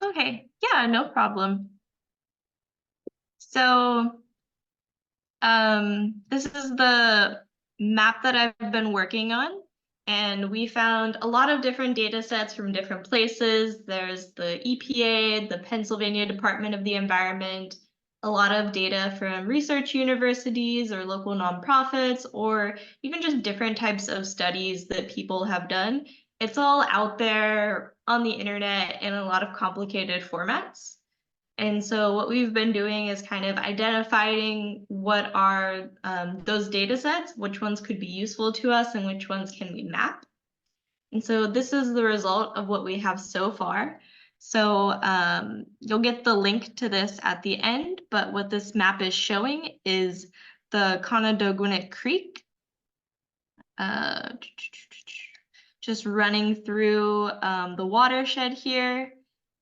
Okay, yeah, no problem. So, this is the map that I've been working on, and we found a lot of different data sets from different places. There's the EPA, the Pennsylvania Department of the Environment, a lot of data from research universities or local nonprofits, or even just different types of studies that people have done. It's all out there on the internet in a lot of complicated formats. And so what we've been doing is kind of identifying what are those data sets, which ones could be useful to us and which ones can we map. And so this is the result of what we have so far. So you'll get the link to this at the end, but what this map is showing is the Conodoguinet Creek. Just running through the watershed here.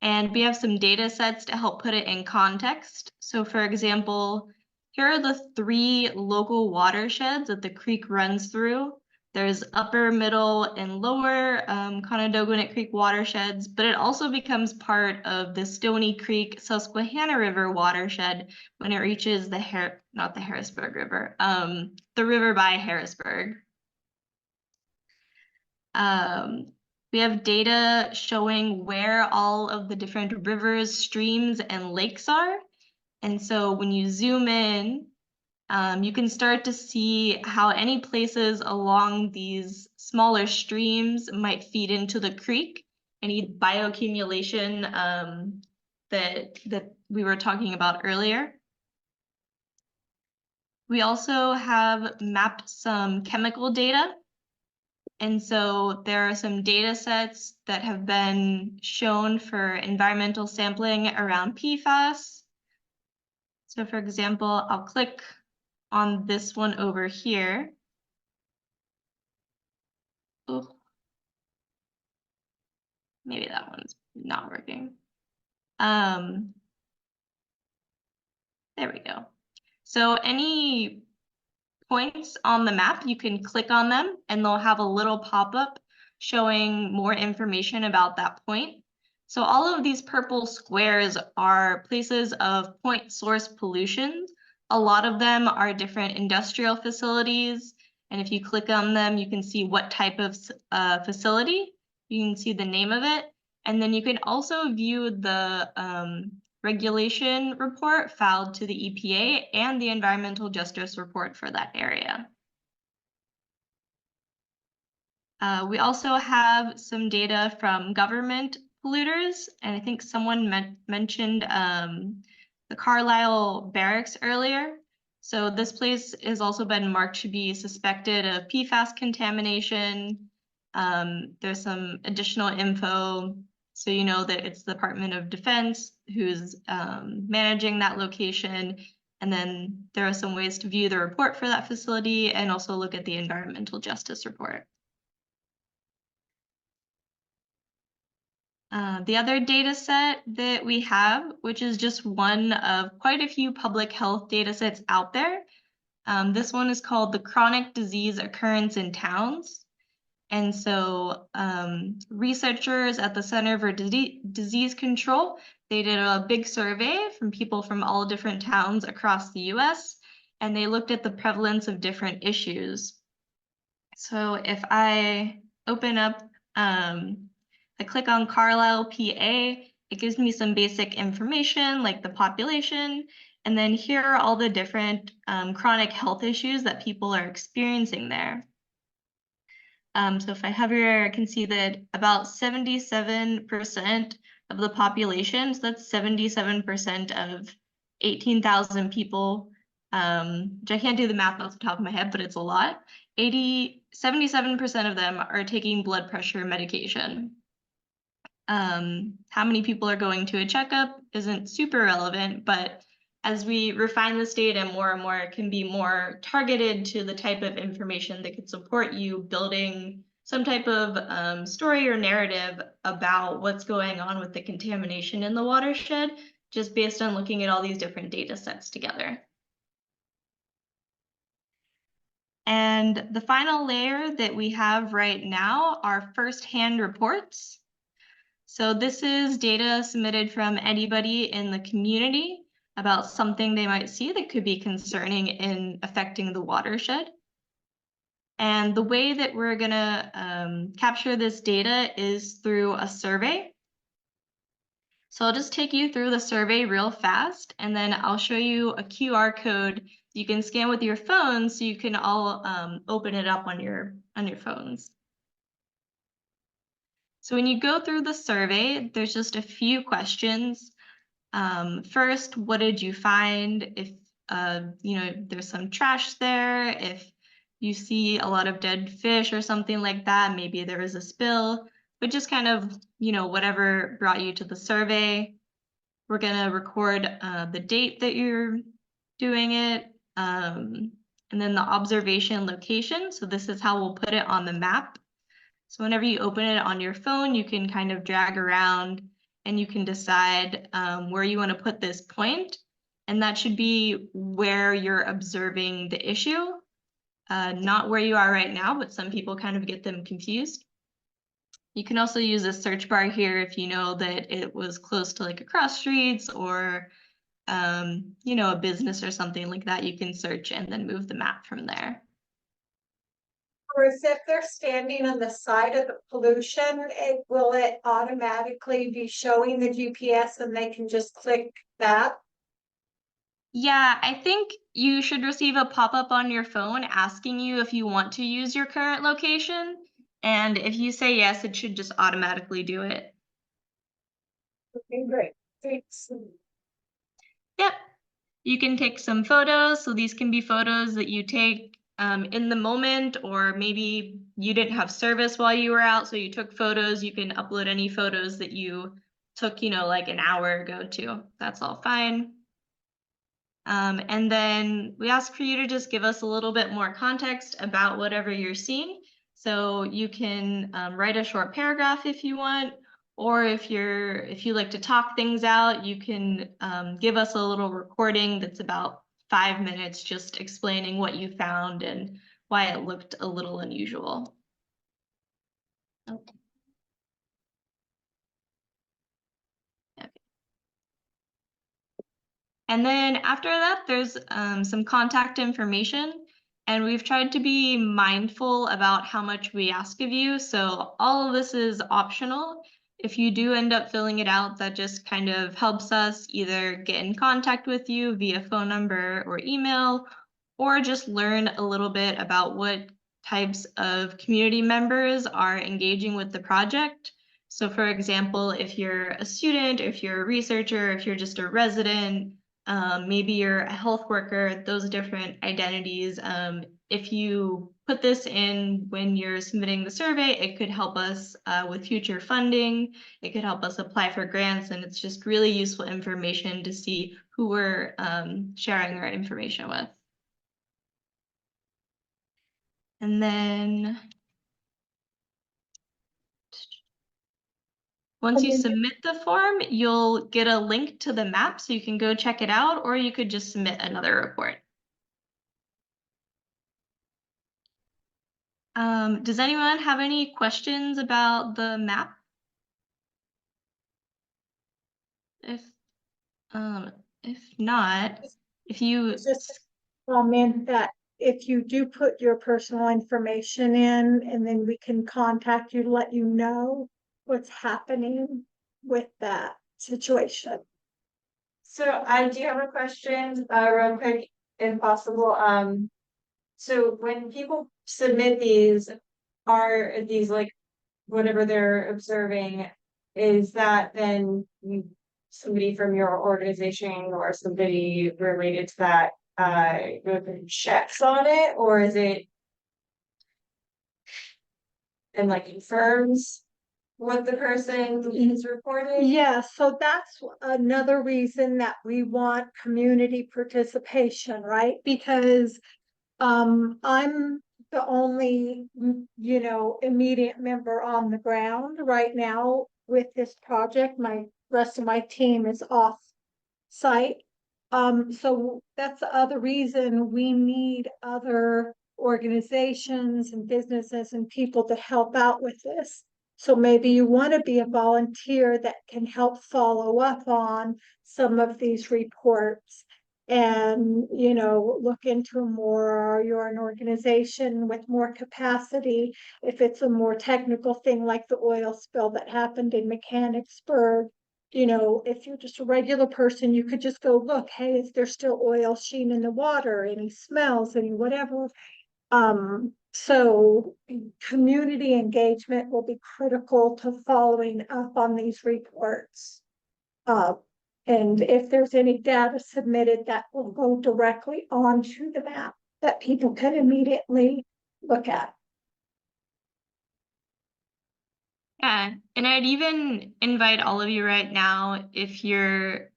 And we have some data sets to help put it in context. So for example, here are the 3 local watersheds that the creek runs through. There's upper, middle, and lower Conodoguinet Creek watersheds, but it also becomes part of the Stony Creek Susquehanna River watershed when it reaches the not the Harrisburg River, the river by Harrisburg. We have data showing where all of the different rivers, streams, and lakes are. And so when you zoom in, you can start to see how any places along these smaller streams might feed into the creek, any bioaccumulation that we were talking about earlier. We also have mapped some chemical data. And so there are some data sets that have been shown for environmental sampling around PFAS. So for example, I'll click on this one over here. Oh, maybe that one's not working. There we go. So any points on the map, you can click on them and they'll have a little pop-up showing more information about that point. So all of these purple squares are places of point source pollution. A lot of them are different industrial facilities. And if you click on them, you can see what type of facility. You can see the name of it. And then you can also view the regulation report filed to the EPA and the environmental justice report for that area. We also have some data from government polluters, and I think someone mentioned the Carlisle Barracks earlier. So this place has also been marked to be suspected of PFAS contamination. There's some additional info. So you know that it's the Department of Defense who's managing that location. And then there are some ways to view the report for that facility and also look at the environmental justice report. The other data set that we have, which is just one of quite a few public health data sets out there. This one is called the Chronic Disease Occurrence in Towns. And so researchers at the Center for Disease Control, they did a big survey from people from all different towns across the US, and they looked at the prevalence of different issues. So if I open up, I click on Carlisle, PA, it gives me some basic information like the population, and then here are all the different chronic health issues that people are experiencing there. So if I hover here, I can see that about 77% of the population, so that's 77% of 18,000 people, which I can't do the math off the top of my head, but it's a lot. 77% of them are taking blood pressure medication. How many people are going to a checkup isn't super relevant, but as we refine this data more and more, it can be more targeted to the type of information that could support you building some type of story or narrative about what's going on with the contamination in the watershed, just based on looking at all these different data sets together. And the final layer that we have right now are firsthand reports. So this is data submitted from anybody in the community about something they might see that could be concerning in affecting the watershed. And the way that we're gonna capture this data is through a survey. So I'll just take you through the survey real fast, and then I'll show you a QR code you can scan with your phone so you can all open it up on your phones. So when you go through the survey, there's just a few questions. First, what did you find? If there's some trash there, if you see a lot of dead fish or something like that, maybe there was a spill, but just kind of, whatever brought you to the survey. We're gonna record the date that you're doing it, and then the observation location. So this is how we'll put it on the map. So whenever you open it on your phone, you can kind of drag around and you can decide where you want to put this point. And that should be where you're observing the issue, not where you are right now, but some people kind of get them confused. You can also use a search bar here if you know that it was close to like a cross streets or a business or something like that. You can search and then move the map from there. Or as if they're standing on the side of the pollution, will it automatically be showing the GPS and they can just click that? Yeah, I think you should receive a pop-up on your phone asking you if you want to use your current location. And if you say yes, it should just automatically do it. Okay, great. Thanks. Yep. You can take some photos. So these can be photos that you take in the moment, or maybe you didn't have service while you were out, so you took photos. You can upload any photos that you took, like an hour ago too. That's all fine. And then we ask for you to just give us a little bit more context about whatever you're seeing. So you can write a short paragraph if you want, or if you like to talk things out, you can give us a little recording that's about 5 minutes just explaining what you found and why it looked a little unusual. Okay. And then after that, there's some contact information, and we've tried to be mindful about how much we ask of you. So all of this is optional. If you do end up filling it out, that just kind of helps us either get in contact with you via phone number or email, or just learn a little bit about what types of community members are engaging with the project. So for example, if you're a student, if you're a researcher, if you're just a resident, maybe you're a health worker, those different identities. If you put this in when you're submitting the survey, it could help us with future funding. It could help us apply for grants, and it's just really useful information to see who we're sharing our information with. And then once you submit the form, you'll get a link to the map so you can go check it out, or you could just submit another report. Does anyone have any questions about the map? If not, if you Just comment that if you do put your personal information in, and then we can contact you to let you know what's happening with that situation. So I do have a question, real quick, if possible. So when people submit these, are these like whatever they're observing, is that then somebody from your organization or somebody related to that goes and checks on it, or is it and like confirms what the person is reporting? Yeah, so that's another reason that we want community participation, right? Because I'm the only, immediate member on the ground right now with this project. My rest of my team is off site. So that's the other reason we need other organizations and businesses and people to help out with this. So maybe you want to be a volunteer that can help follow up on some of these reports. And, you know, look into more, or you're an organization with more capacity. If it's a more technical thing like the oil spill that happened in Mechanicsburg, you know, if you're just a regular person, you could just go look, hey, is there still oil sheen in the water, any smells, any whatever? So community engagement will be critical to following up on these reports. And if there's any data submitted, that will go directly onto the map that people can immediately look at. Yeah, and I'd even invite all of you right now, if you're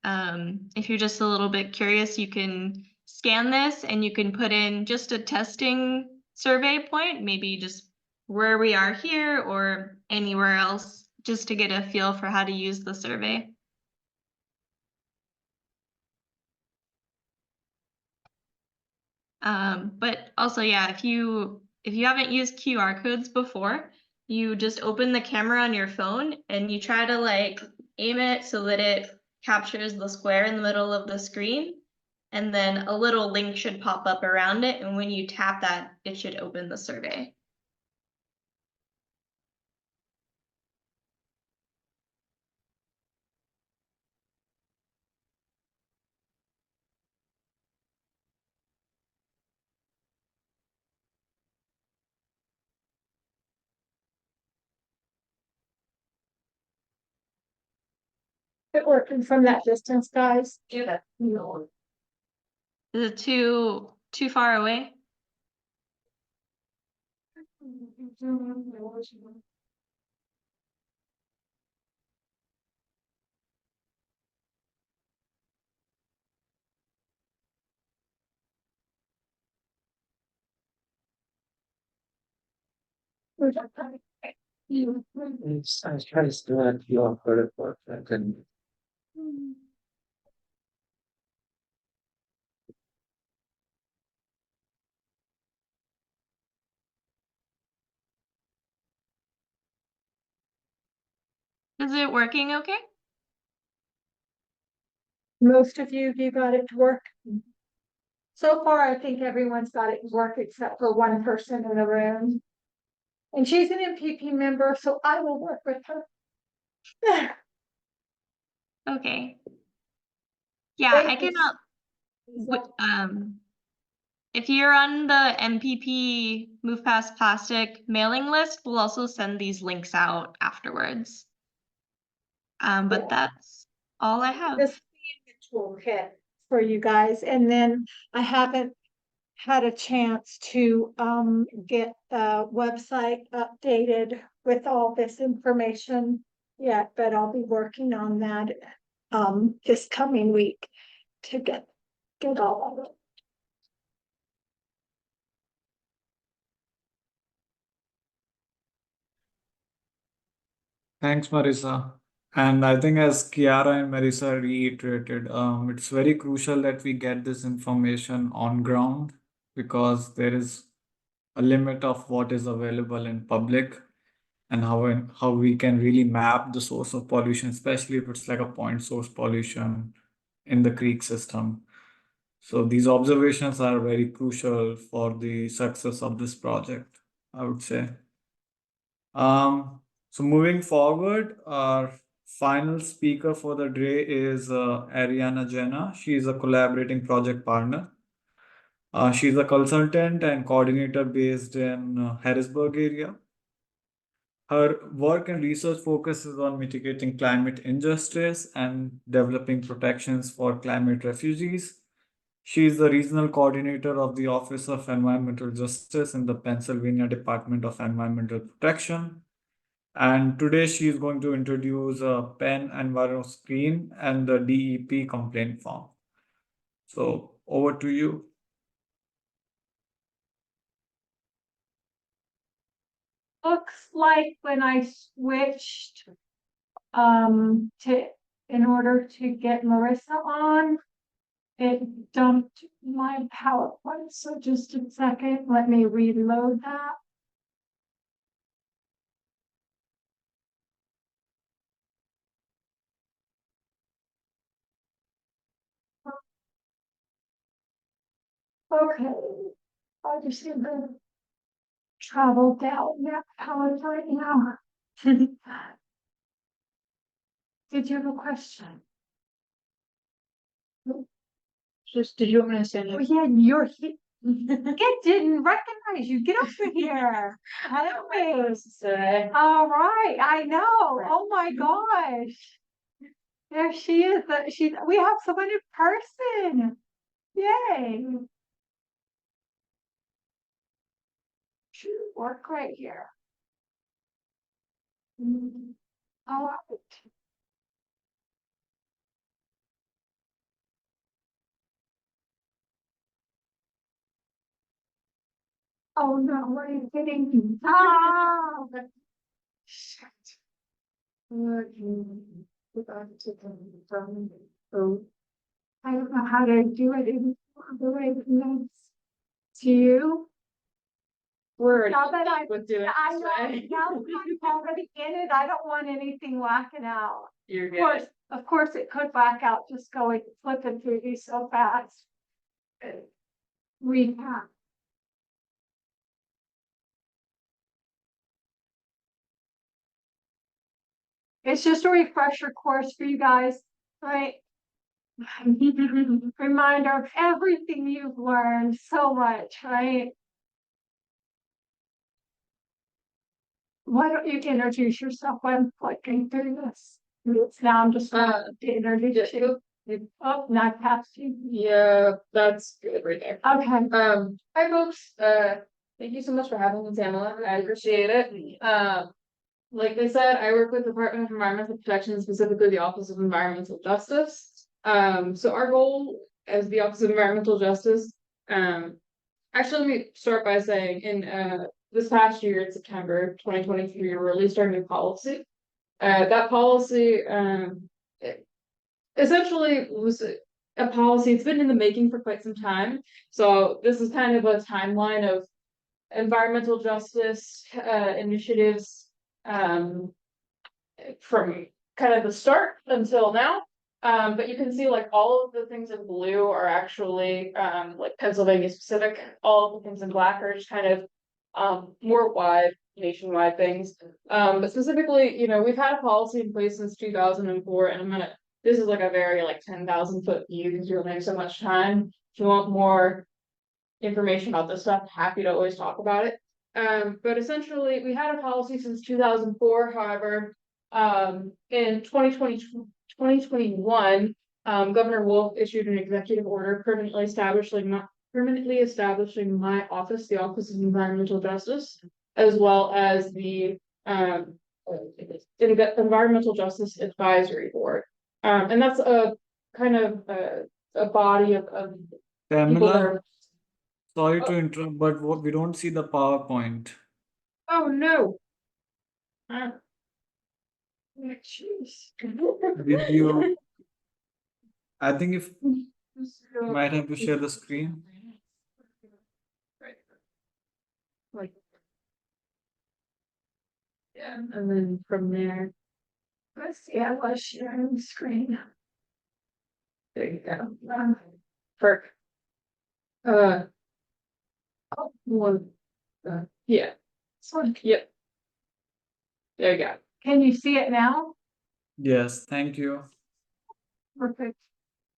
just a little bit curious, you can scan this and you can put in just a testing survey point, maybe just where we are here or anywhere else, just to get a feel for how to use the survey. But also, yeah, if you haven't used QR codes before, you just open the camera on your phone and you try to like aim it so that it captures the square in the middle of the screen. And then a little link should pop up around it. And when you tap that, it should open the survey. It working from that distance, guys. Is it too far away? I was trying to still have you on credit for it. I couldn't. Is it working okay? Most of you got it to work. So far, I think everyone's got it to work except for one person in the room. And she's an MPP member, so I will work with her. Okay. Yeah, Thank I can you. if you're on the MPP Move Past Plastic mailing list, we'll also send these links out afterwards. But that's all I have. This toolkit for you guys, and then I haven't had a chance to get the website updated with all this information yet, but I'll be working on that this coming week to get all of it. Thanks, Marissa. And I think as Kiara and Marissa reiterated, it's very crucial that we get this information on ground because there is a limit of what is available in public and how we can really map the source of pollution, especially if it's like a point source pollution in the creek system. So these observations are very crucial for the success of this project, I would say. So moving forward, our final speaker for the day is Ariana Jenna. She is a collaborating project partner. She's a consultant and coordinator based in Harrisburg area. Her work and research focuses on mitigating climate injustice and developing protections for climate refugees. She is the regional coordinator of the Office of Environmental Justice in the Pennsylvania Department of Environmental Protection. And today she is going to introduce a Penn Enviro screen and the DEP complaint form. So over to you. Looks like when I switched to in order to get Marissa on, it dumped my PowerPoint. So just a second, let me reload that. Okay, I just need to travel down that palette right now. Did you have a question? Just, did you want me to stand Oh, up? yeah, you're here. Get didn't recognize you. Get over here. Hello. Today. All right, I know. Oh my gosh. There she is. We have someone in person. Yay. Work right here. All right. Oh no, what are you kidding? Ah! Shit. I don't know how to do it in the way it makes to you. We're Now that with doing I this know, way. now that I'm already in it, I don't want anything whacking out. You're Of course, it could whack out just going flipping through these so fast. Recap. It's just a refresher course for you guys, right? Reminder of everything you've learned so much, right? Why don't you introduce yourself when flicking through this? Now I'm just to introduce you. Oh, not past you. Yeah, that's good right there. Okay. Hi folks, thank you so much for having me, Tamala, I appreciate it. Like they said, I work with the Department of Environmental Protection, specifically the Office of Environmental Justice. So our goal as the Office of Environmental Justice, actually let me start by saying in this past year, in September 2023, we released our new policy. That policy essentially was a policy. It's been in the making for quite some time. So this is kind of a timeline of environmental justice initiatives from kind of the start until now. But you can see like all of the things in blue are actually like Pennsylvania specific. All of the things in black are just kind of more wide, nationwide things. But specifically, you know, we've had a policy in place since 2004, and this is like a very like 10,000-foot view because you only have so much time. If you want more information about this stuff, happy to always talk about it. But essentially, we had a policy since 2004. However, in 2021, Governor Wolf issued an executive order permanently establishing my office, the Office of Environmental Justice, as well as the Environmental Justice Advisory Board. And that's a kind of a body of people that Pamela, are. sorry to interrupt, but we don't see the PowerPoint. Oh no. Jeez. Did you? I think if might have to share the screen. Like, yeah, and then from there, Let's see, I was sharing the screen. there you go. For oh, one, yeah, So, yep. There you go. can you see it now? Yes, thank you. Perfect.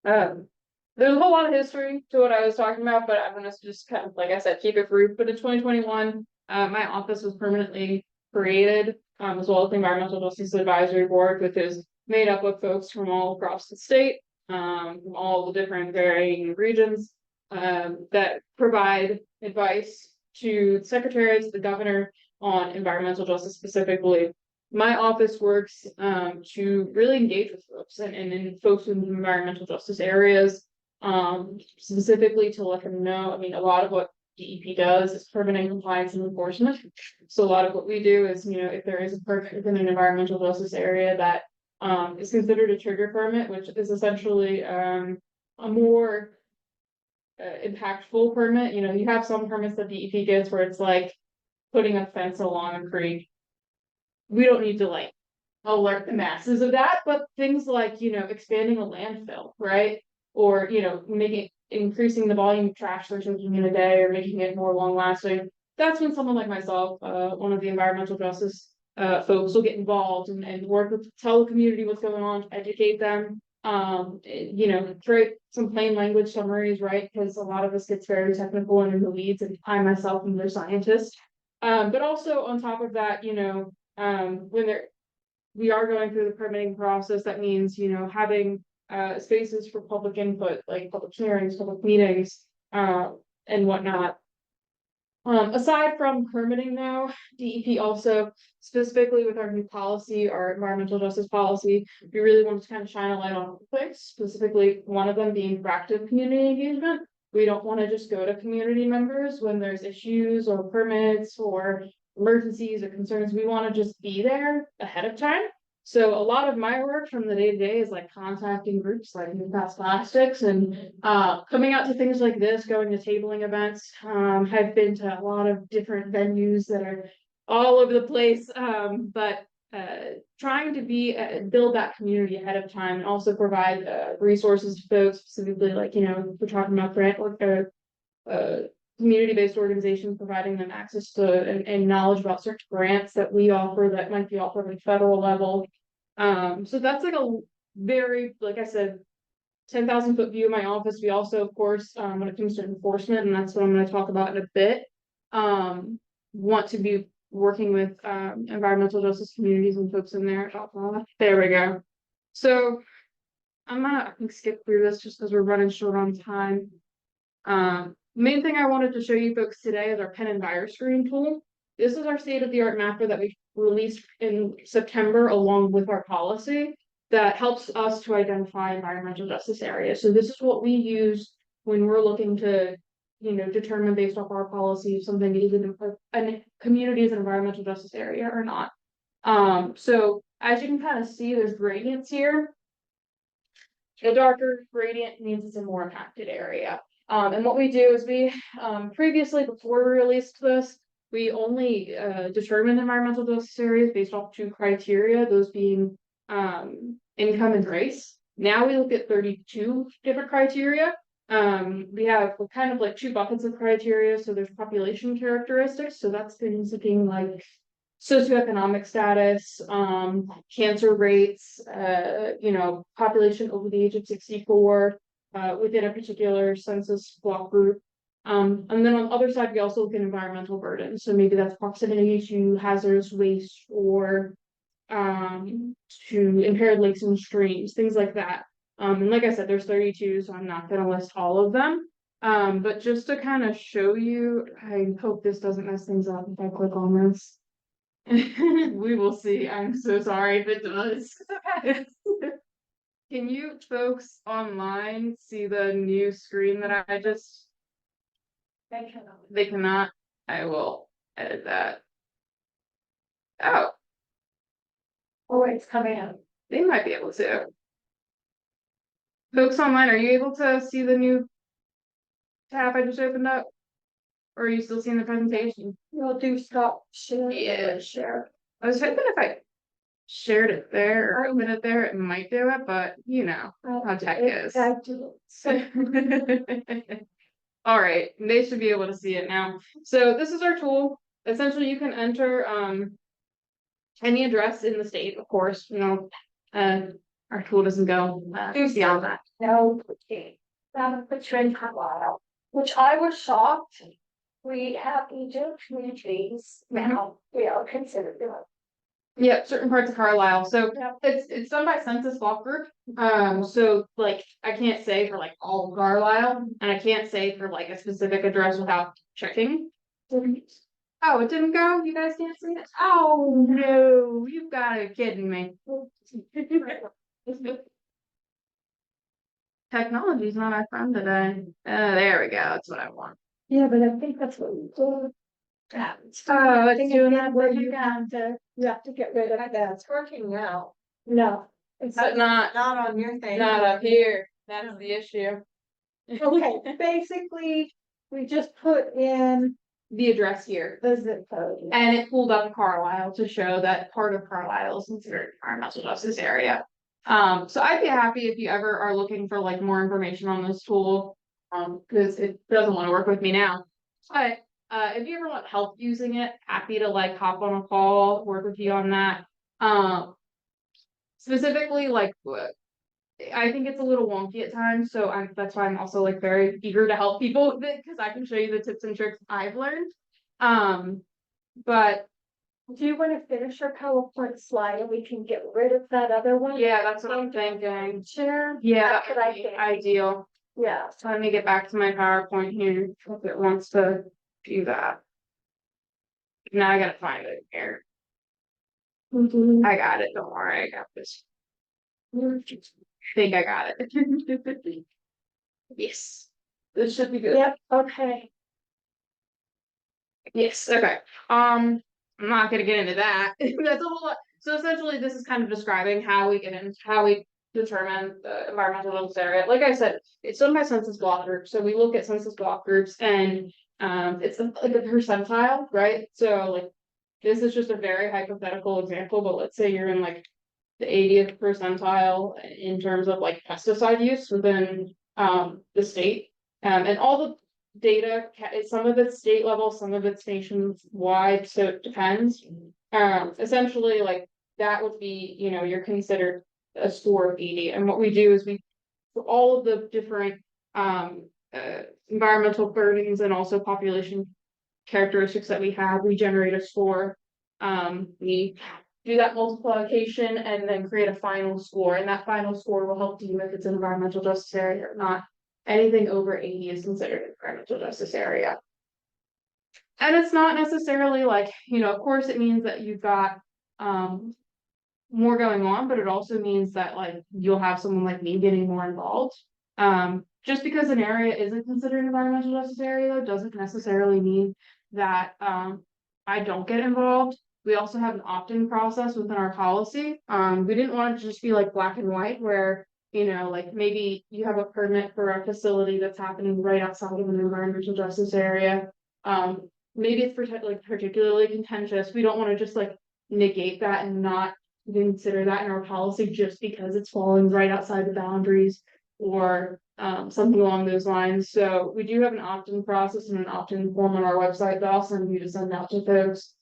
There's a whole lot of history to what I was talking about, but I'm gonna just kind of, like I said, keep it brief. But in 2021, my office was permanently created, as well as the Environmental Justice Advisory Board, which is made up of folks from all across the state, from all the different varying regions, that provide advice to secretaries, the governor, on environmental justice specifically. My office works to really engage with folks and folks in environmental justice areas, specifically to let them know. I mean, a lot of what DEP does is permitting, compliance, and enforcement. So a lot of what we do is, you know, if there is a permit within an environmental justice area that is considered a trigger permit, which is essentially a more impactful permit. You know, you have some permits that DEP gives where it's like putting a fence along a creek. We don't need to like alert the masses of that, but things like, you know, expanding a landfill, right? Or, you know, making increasing the volume of trash they're taking in a day or making it more long lasting. That's when someone like myself, one of the environmental justice folks will get involved and work with, tell the community what's going on, educate them. You know, create some plain language summaries, right? Because a lot of this gets very technical and in the weeds, and I myself am no scientist. But also on top of that, you know, when we are going through the permitting process, that means, you know, having spaces for public input, like public hearings, public meetings, and whatnot. Aside from permitting though, DEP also, specifically with our new policy, our environmental justice policy, we really want to kind of shine a light on things, specifically one of them being proactive community engagement. We don't want to just go to community members when there's issues or permits or emergencies or concerns. We want to just be there ahead of time. So a lot of my work from the day to day is like contacting groups like New Past Plastics and coming out to things like this, going to tabling events. I've been to a lot of different venues that are all over the place, but trying to build that community ahead of time and also provide resources to folks, specifically like, you know, we're talking about grant work, community-based organizations, providing them access to and knowledge about certain grants that we offer that might be offered at federal level. So that's like a very, like I said, 10,000 foot view of my office. We also, of course, when it comes to enforcement, and that's what I'm going to talk about in a bit, want to be working with environmental justice communities and folks in there. There we go. So I'm gonna skip through this just because we're running short on time. Main thing I wanted to show you folks today is our pen and virus screen tool. This is our state-of-the-art mapper that we released in September along with our policy that helps us to identify environmental justice areas. So this is what we use when we're looking to, you know, determine based off our policy if something is a community is an environmental justice area or not. So as you can kind of see, there's gradients here. The darker gradient means it's a more impacted area. And what we do is we, previously, before we released this, we only determined environmental justice areas based off 2 criteria, those being income and race. Now we look at 32 different criteria. We have kind of like 2 buckets of criteria. So there's population characteristics. So that's things looking like socioeconomic status, cancer rates, you know, population over the age of 64. Within a particular census block group. And then on the other side, we also look at environmental burden. So maybe that's proximity to hazardous waste or to impaired lakes and streams, things like that. And like I said, there's 32, so I'm not going to list all of them. But just to kind of show you, I hope this doesn't mess things up if I click on this. We will see. I'm so sorry if it does. Can you folks online see the new screen that I just? They cannot. I will edit that. Oh. Oh, it's coming out. They might be able to. Folks online, are you able to see the new tab I just opened up? Or are you still seeing the presentation? We'll do stop sharing. Yeah. Share. I was hoping if I shared it there or open it there, it might do it, but you know how tech is. I do. All right, they should be able to see it now. So this is our tool. Essentially, you can enter any address in the state, of course. You know, our tool doesn't go beyond that. No, okay. The trend Carlisle, which I was shocked. We have Egypt communities now. We are considered. Yeah, certain parts of Carlisle. So Yeah. it's done by census block group. So like I can't say for like all of Carlisle, and I can't say for like a specific address without checking. Oh, it didn't go? You guys can't see it? Oh no, you've got to be kidding me. Technology's not our friend today. There we go. That's what I want. Yeah, but I think that's what we do. Oh, it's doing that where where you have to get rid of that. It's working now, No. It's but not not on your thing. not up here. That's the issue. okay. Basically, we just put in The address here. the zip code. And it pulled up Carlisle to show that part of Carlisle is considered environmental justice area. So I'd be happy if you ever are looking for like more information on this tool. Because it doesn't want to work with me now. But if you ever want help using it, happy to like hop on a call, work with you on that. Specifically, like I think it's a little wonky at times, so that's why I'm also like very eager to help people with it because I can show you the tips and tricks I've learned. But Do you want to finish your PowerPoint slide and we can get rid of that other one? yeah, that's what I'm thinking. Share? Yeah, That's that what I would be think. ideal. Yeah. So let me get back to my PowerPoint here if it wants to do that. Now I gotta find it here. I got it. Don't worry, I got this. Think I got it. Yes. This should be good. Yep, okay. Yes, okay. I'm not gonna get into that. That's a whole lot. So essentially, this is kind of describing how we determine the environmental health area. Like I said, it's done by census block groups. So we look at census block groups and it's like a percentile, right? So like this is just a very hypothetical example, but let's say you're in like the 80th percentile in terms of like pesticide use within the state. And all the data, some of it's state level, some of it's nationwide, so it depends. Essentially, like that would be, you know, you're considered a score of 80. And what we do is for all of the different environmental burdens and also population characteristics that we have, we generate a score. We do that multiplication and then create a final score, and that final score will help you if it's an environmental justice area or not. Anything over 80 is considered an environmental justice area. And it's not necessarily like, you know, of course it means that you've got more going on, but it also means that like you'll have someone like me getting more involved. Just because an area isn't considered an environmental justice area though, doesn't necessarily mean that I don't get involved. We also have an opt-in process within our policy. We didn't want it to just be like black and white where, you know, like maybe you have a permit for a facility that's happening right outside of an environmental justice area. Maybe it's like particularly contentious. We don't want to just like negate that and not consider that in our policy just because it's falling right outside the boundaries or something along those lines. So we do have an opt-in process and an opt-in form on our website that I'll send you to send out to folks,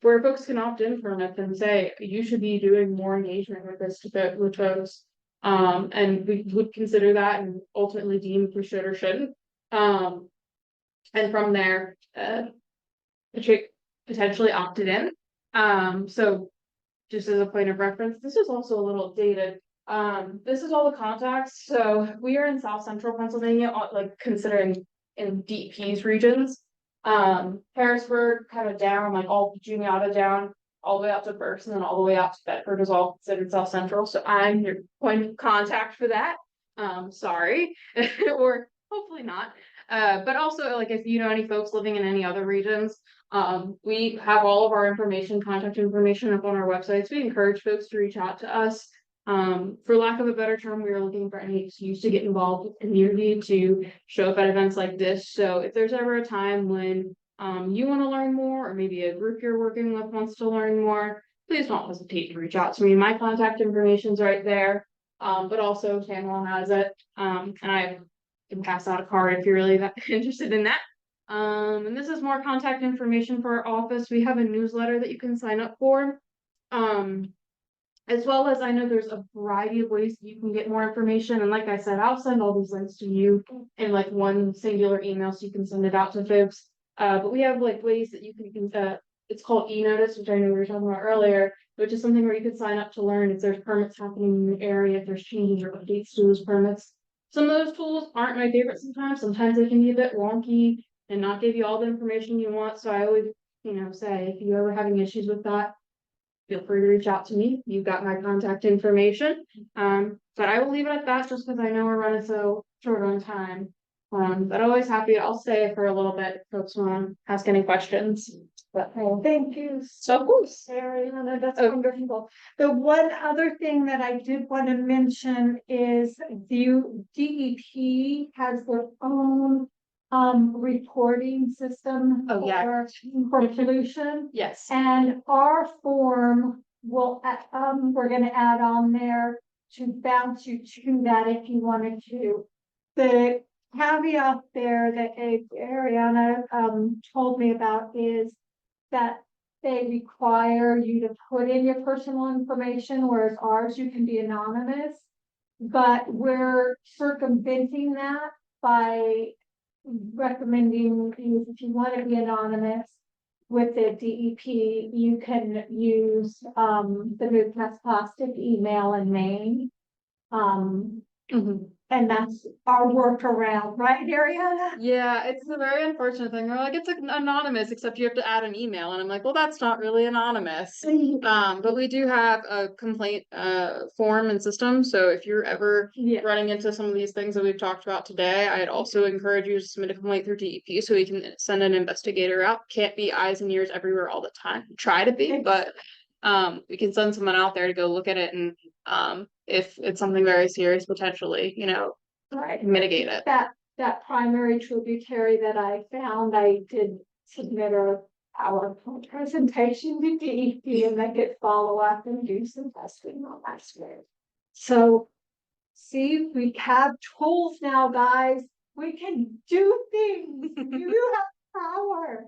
where folks can opt in from it and say, you should be doing more engagement with this with folks. And we would consider that and ultimately deem if we should or shouldn't. And from there, potentially opted in. So just as a point of reference, this is also a little dated. This is all the contacts. So we are in South Central Pennsylvania, like considering in DEP's regions. Harrisburg kind of down, like all Juniata down, all the way out to Berks, and then all the way out to Bedford is all considered South Central. So I'm your point of contact for that. Sorry, or hopefully not. But also like if you know any folks living in any other regions, we have all of our information, contact information up on our websites. We encourage folks to reach out to us. For lack of a better term, we are looking for any excuse to get involved with the community, to show up at events like this. So if there's ever a time when you want to learn more, or maybe a group you're working with wants to learn more, please don't hesitate to reach out to me. My contact information is right there. But also Tamla has it. And I can pass out a card if you're really that interested in that. And this is more contact information for our office. We have a newsletter that you can sign up for. As well as I know there's a variety of ways you can get more information. And like I said, I'll send all these links to you in like one singular email so you can send it out to folks. But we have like ways that you can, it's called e-notice, which I know we were talking about earlier, which is something where you could sign up to learn if there's permits happening in the area, if there's changes or updates to those permits. Some of those tools aren't my favorite sometimes. Sometimes they can be a bit wonky and not give you all the information you want. So I always, you know, say if you're ever having issues with that, feel free to reach out to me. You've got my contact information. But I will leave it at that just because I know we're running so short on time. But always happy. I'll stay for a little bit if folks want to ask any questions. But Thank you so cool. Ariana, that's wonderful. The one other thing that I did want to mention is the DEP has their own reporting system Oh, yeah. for pollution. Yes. And our form will we're going to add on there to bounce you to that if you wanted to. The caveat there that Ariana told me about is that they require you to put in your personal information, whereas ours you can be anonymous. But we're circumventing that by recommending you, if you want to be anonymous with the DEP, you can use the Newcastle Plastic email and name. And that's our workaround, right, Ariana? Yeah, it's a very unfortunate thing. They're like, it's anonymous, except you have to add an email. And I'm like, well, that's not really anonymous. But we do have a complaint form and system. So if you're ever Yeah. running into some of these things that we've talked about today, I'd also encourage you to submit a complaint through DEP so we can send an investigator out. Can't be eyes and ears everywhere all the time. Try to be, but we can send someone out there to go look at it, and if it's something very serious, potentially, Right. mitigate it. That primary tributary that I found, I did submit a PowerPoint presentation to DEP and they could follow up and do some testing on that square. So see, we have tools now, guys. We can do things. You have power.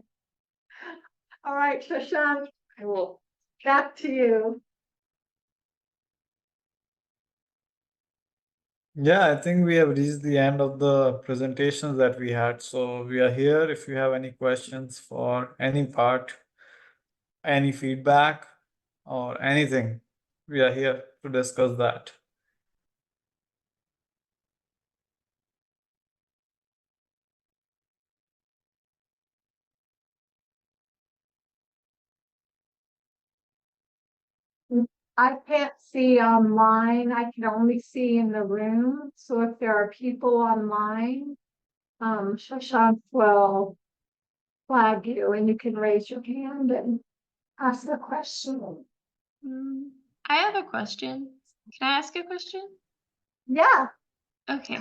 All right, Shashank, I will. back to you. Yeah, I think we have reached the end of the presentations that we had. So we are here if you have any questions for any part, any feedback, or anything. We are here to discuss that. I can't see online. I can only see in the room. So if there are people online, Shashank will flag you and you can raise your hand and ask the question. I have a question. Can I ask a question? Yeah. Okay.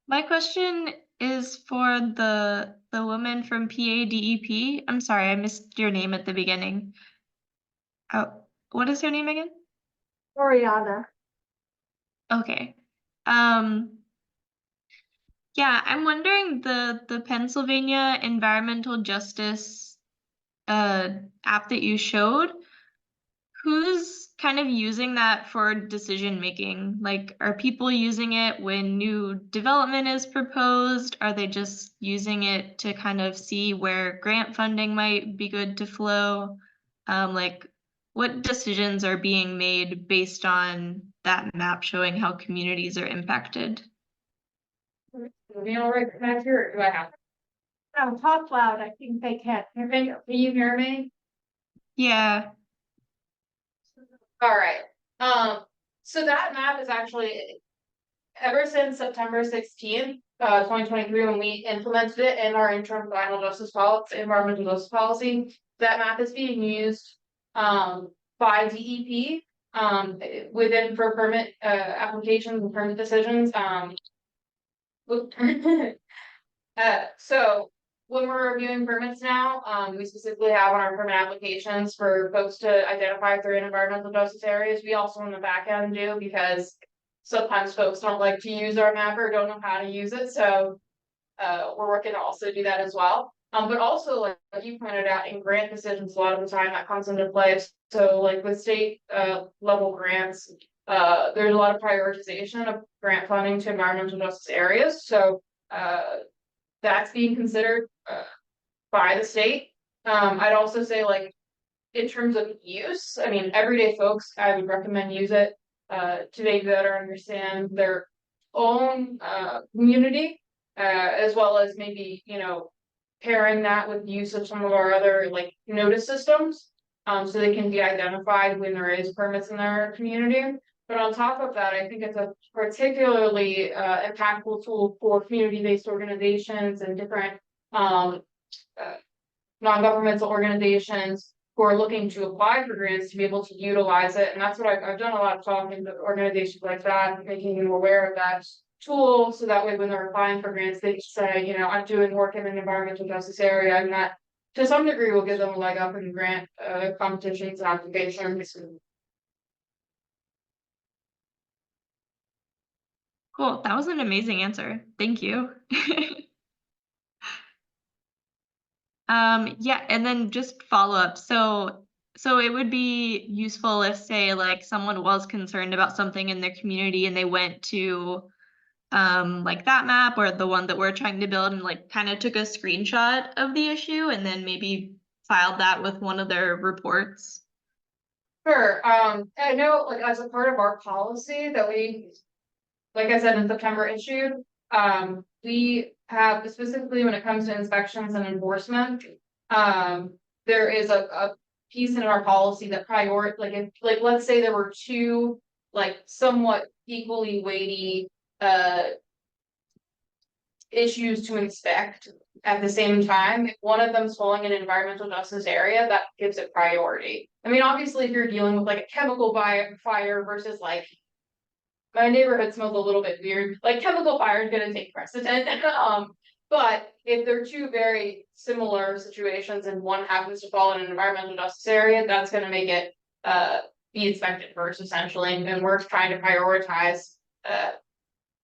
My question is for the woman from PADEP. I'm sorry, I missed your name at the beginning. Oh, what is your name again? Oriana. Okay. Yeah, I'm wondering the Pennsylvania Environmental Justice app that you showed, who's kind of using that for decision making? Like, are people using it when new development is proposed? Are they just using it to kind of see where grant funding might be good to flow? Like, what decisions are being made based on that map showing how communities are impacted? Me all right back here, or do I have? No, talk loud. I think they can't hear me. Can you hear me? Yeah. All right. So that map is actually ever since September 16th, 2023, when we implemented it in our interim final justice policy, environmental justice policy, that map is being used by DEP within for permit applications and permit decisions. So when we're reviewing permits now, we specifically have on our permit applications for folks to identify if they're in environmental justice areas. We also in the back end do, because sometimes folks don't like to use our map or don't know how to use it. So we're working to also do that as well. But also, like you pointed out, in grant decisions, a lot of the time that comes into play. So like with state level grants, there's a lot of prioritization of grant funding to environmental justice areas. So that's being considered by the state. I'd also say, like, in terms of use, I mean, everyday folks, I would recommend use it to maybe better understand their own community, as well as maybe, pairing that with use of some of our other like notice systems, so they can be identified when there is permits in their community. But on top of that, I think it's a particularly impactful tool for community-based organizations and different non-governmental organizations who are looking to apply for grants to be able to utilize it. And that's what I've done a lot of talking to organizations like that, making them aware of that tool, so that way when they're applying for grants, they say, I'm doing work in an environmental justice area, and that to some degree will give them a leg up in grant competitions and applications. Cool. That was an amazing answer. Thank you. Yeah, and then just follow up. So it would be useful if, say, like someone was concerned about something in their community and they went to like that map or the one that we're trying to build and like kind of took a screenshot of the issue and then maybe filed that with one of their reports. Sure, I know, like, as a part of our policy that we, like I said, in September issued, we have specifically when it comes to inspections and enforcement. There is a piece in our policy that like, if, like, let's say there were two, like, somewhat equally weighty, issues to inspect at the same time. If one of them's falling in an environmental justice area, that gives it priority. I mean, obviously, if you're dealing with like a chemical fire versus like my neighborhood smells a little bit weird, like chemical fire is gonna take precedent. But if they're two very similar situations and one happens to fall in an environmental justice area, that's gonna make it be inspected first, essentially, and we're trying to prioritize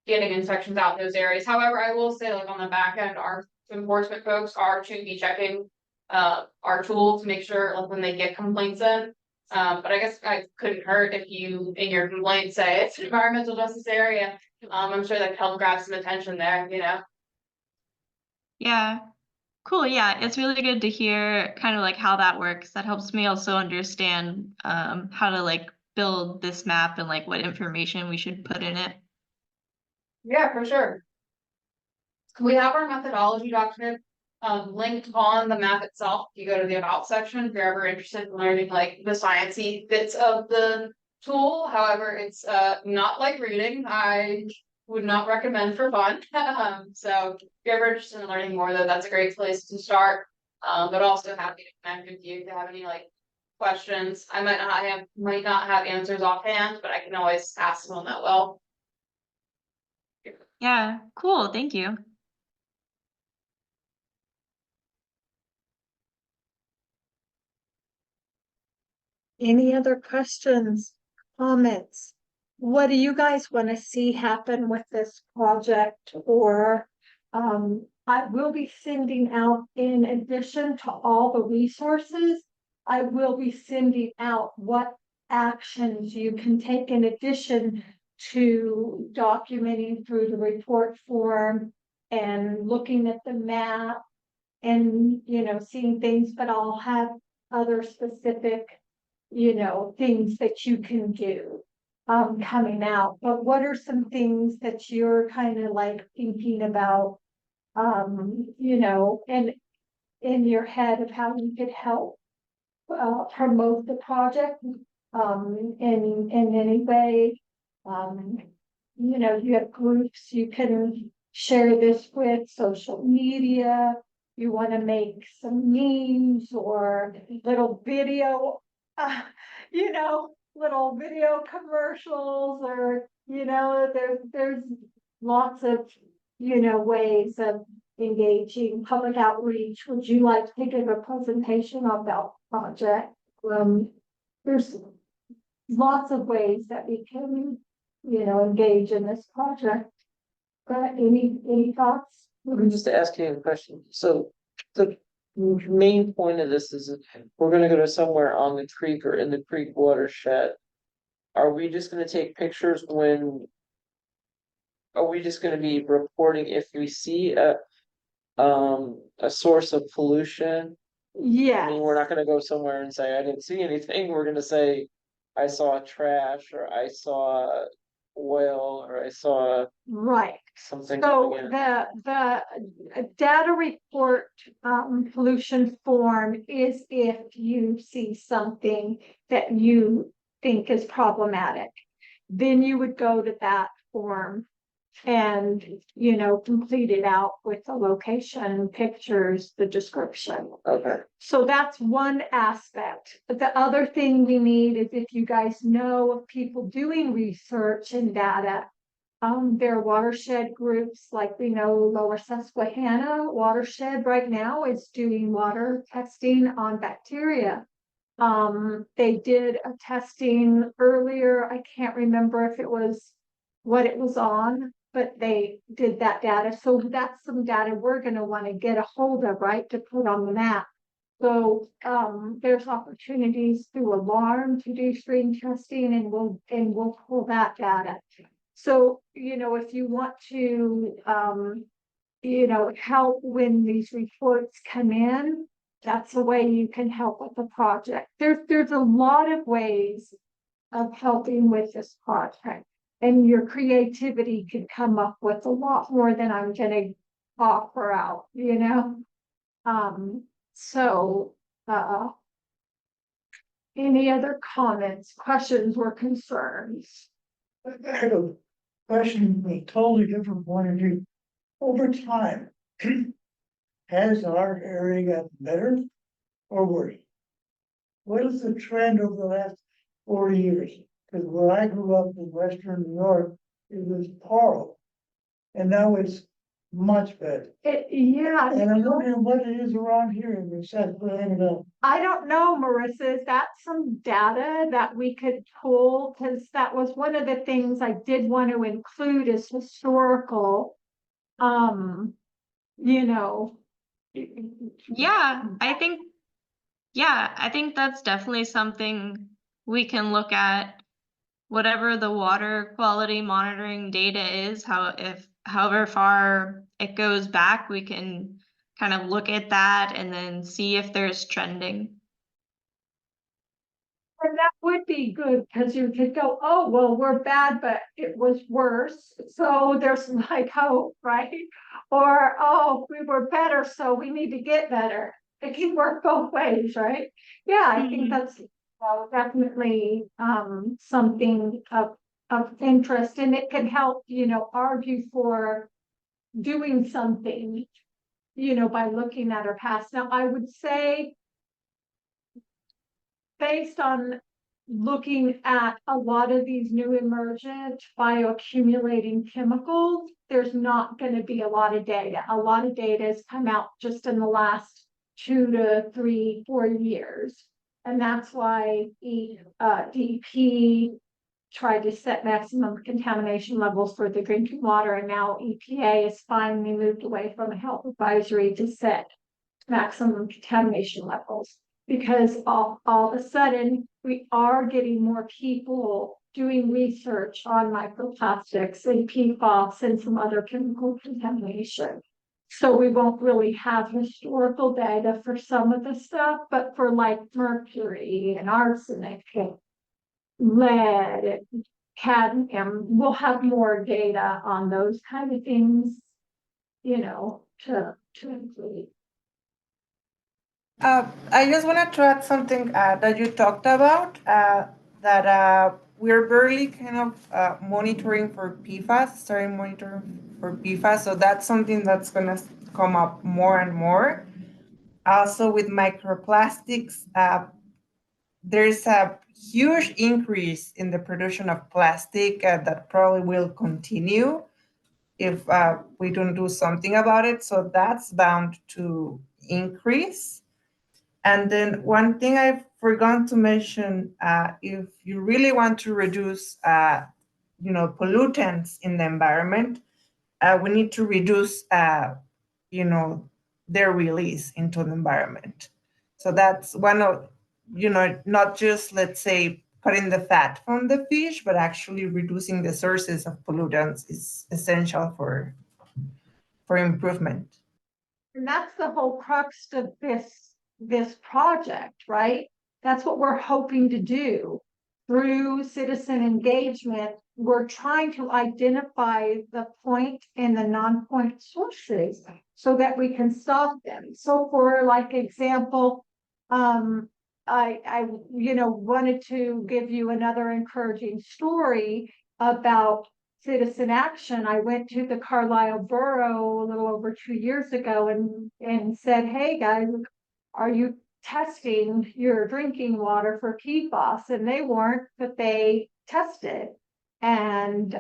getting inspections out in those areas. However, I will say, like, on the back end, our enforcement folks are to be checking our tool to make sure, like, when they get complaints in. But I guess I couldn't hurt if you in your complaint say it's an environmental justice area. I'm sure that could help grab some attention there, you know. Yeah. Cool. Yeah, it's really good to hear kind of like how that works. That helps me also understand how to like build this map and like what information we should put in it. Yeah, for sure. We have our methodology document linked on the map itself. You go to the about section if you're ever interested in learning like the sciencey bits of the tool. However, it's not like reading. I would not recommend for fun. So if you're ever interested in learning more, though, that's a great place to start. But also happy to connect with you if you have any like questions. I might not have answers offhand, but I can always ask someone that will. Yeah, cool. Thank you. Any other questions, comments? What do you guys want to see happen with this project? Or I will be sending out, in addition to all the resources, I will be sending out what actions you can take in addition to documenting through the report form and looking at the map and, you know, seeing things, but I'll have other specific, you know, things that you can do coming out. But what are some things that you're kind of like thinking about, you know, and in your head of how you could help promote the project in any way? You know, you have groups you can share this with, social media. You want to make some memes or little video, you know, little video commercials, or, you know, there's lots of, you know, ways of engaging public outreach. Would you like to give a presentation about the project? There's lots of ways that we can, you know, engage in this project. But any thoughts? I'm just asking a question. So the main point of this is we're gonna go to somewhere on the creek or in the creek watershed. Are we just gonna take pictures when? Are we just gonna be reporting if we see a source of pollution? I Yeah, mean, we're not gonna go somewhere and say, I didn't see anything. We're gonna say, I saw trash, or I saw oil, or I saw right. something So going in. the data report pollution form is if you see something that you think is problematic, then you would go to that form and, you know, complete it out with the location, pictures, the description. Okay, So that's one aspect. But the other thing we need is if you guys know of people doing research and data. There are watershed groups, like we know Lower Susquehanna Watershed right now is doing water testing on bacteria. They did a testing earlier. I can't remember if it was what it was on, but they did that data. So that's some data we're gonna want to get a hold of, right, to put on the map. So there's opportunities through alarm to do stream testing, and we'll pull that data. So, you know, if you want to you know, help when these reports come in, that's a way you can help with the project. There's a lot of ways of helping with this project, and your creativity could come up with a lot more than I'm gonna offer out, you know? So, any other comments, questions, or concerns? I had a question from a totally different point of view. Over time, has our area gotten better or worse? What is the trend over the last 40 years? Because where I grew up in Western New York, it was horrible. And now it's much better. Yeah. And I'm wondering what it is around here in the South Carolina. I don't know, Marissa, is that some data that we could pull? Because that was one of the things I did want to include as historical. You know. Yeah, I think that's definitely something we can look at. Whatever the water quality monitoring data is, however far it goes back, we can kind of look at that and then see if there's trending. And that would be good, because you could go, oh, well, we're bad, but it was worse. So there's like hope, right? Or, oh, we were better, so we need to get better. It can work both ways, right? Yeah, I think that's definitely something of interest, and it can help, you know, argue for doing something, you know, by looking at our past. Now, I would say, based on looking at a lot of these new emergent bioaccumulating chemicals, there's not going to be a lot of data. A lot of data has come out just in the last 2 to 3, 4 years. And that's why DEP tried to set maximum contamination levels for the drinking water, and now EPA has finally moved away from a health advisory to set maximum contamination levels. Because all of a sudden, we are getting more people doing research on microplastics and PFAS and some other chemical contamination. So we won't really have historical data for some of the stuff, but for like mercury and arsenic and lead and cadmium, we'll have more data on those kind of things, you know, to include. I just wanted to add something that you talked about, that we're barely kind of monitoring for PFAS, starting monitoring for PFAS. So that's something that's going to come up more and more. Also with microplastics, there's a huge increase in the production of plastic that probably will continue if we don't do something about it. So that's bound to increase. And then one thing I forgot to mention, if you really want to reduce, pollutants in the environment, we need to reduce, their release into the environment. So that's one of, not just, let's say, cutting the fat from the fish, but actually reducing the sources of pollutants is essential for improvement. And that's the whole crux of this project, right? That's what we're hoping to do through citizen engagement. We're trying to identify the point and the non-point sources so that we can stop them. So for like example, I wanted to give you another encouraging story about citizen action. I went to the Carlisle Borough a little over 2 years ago and said, hey guys, are you testing your drinking water for PFAS? And they weren't, but they tested. And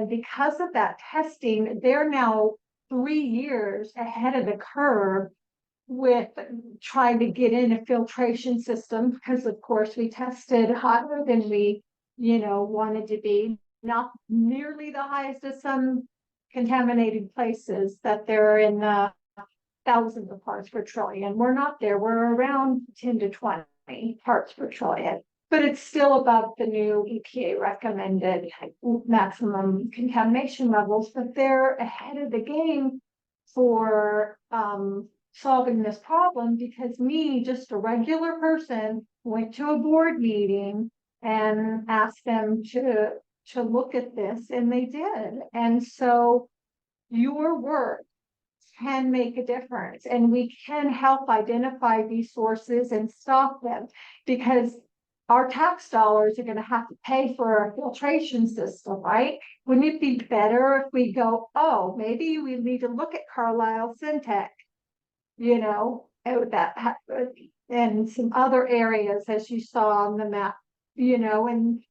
because of that testing, they're now 3 years ahead of the curve with trying to get in a filtration system, because of course we tested hotter than we wanted to be. not nearly the highest as some contaminated places that they're in the thousands of parts per trillion. We're not there. We're around 10 to 20 parts per trillion, but it's still above the new EPA recommended maximum contamination levels, but they're ahead of the game for solving this problem, because me, just a regular person, went to a board meeting and asked them to look at this, and they did. And so your work can make a difference, and we can help identify these sources and stop them, because our tax dollars are going to have to pay for a filtration system, right? Wouldn't it be better if we go, oh, maybe we need to look at Carlisle Syntec, you know, and some other areas, as you saw on the map, you know, and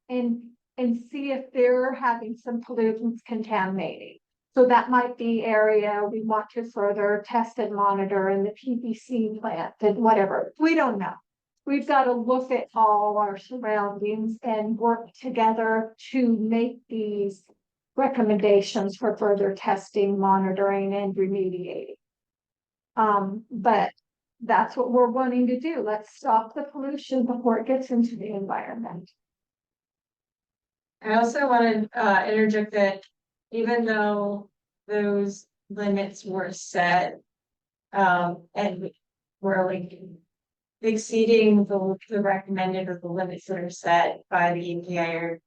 see if they're having some pollutants contaminating. So that might be area we want to further test and monitor in the PVC plant and whatever. We don't know. We've got to look at all our surroundings and work together to make these recommendations for further testing, monitoring, and remediating. But that's what we're wanting to do. Let's stop the pollution before it gets into the environment. I also want to interject that even though those limits were set, and were like exceeding the recommended or the limits that are set by the EPA or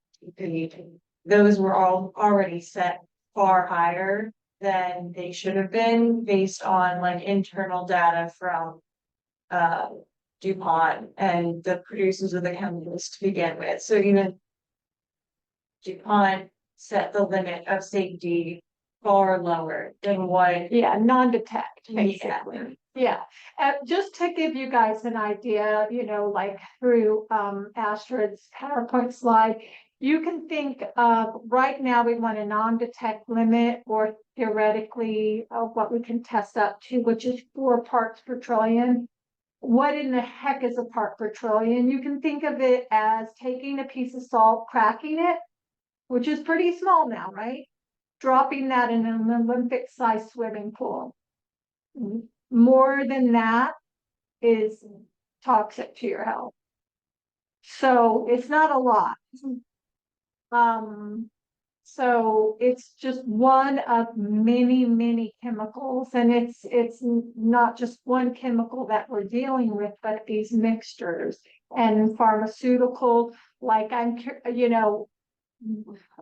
those were all already set far higher than they should have been based on like internal data from DuPont and the producers of the chemicals to begin with. So even DuPont set the limit of safety far lower than what. Yeah, non-detect, Yeah. basically. Yeah, just to give you guys an idea, you know, like through Astrid's PowerPoint slide, you can think of right now we want a non-detect limit, or theoretically what we can test up to, which is 4 parts per trillion. What in the heck is a part per trillion? You can think of it as taking a piece of salt, cracking it, which is pretty small now, right? Dropping that in an Olympic-sized swimming pool. More than that is toxic to your health. So it's not a lot. So it's just one of many, many chemicals, and it's not just one chemical that we're dealing with, but these mixtures and pharmaceutical, like you know,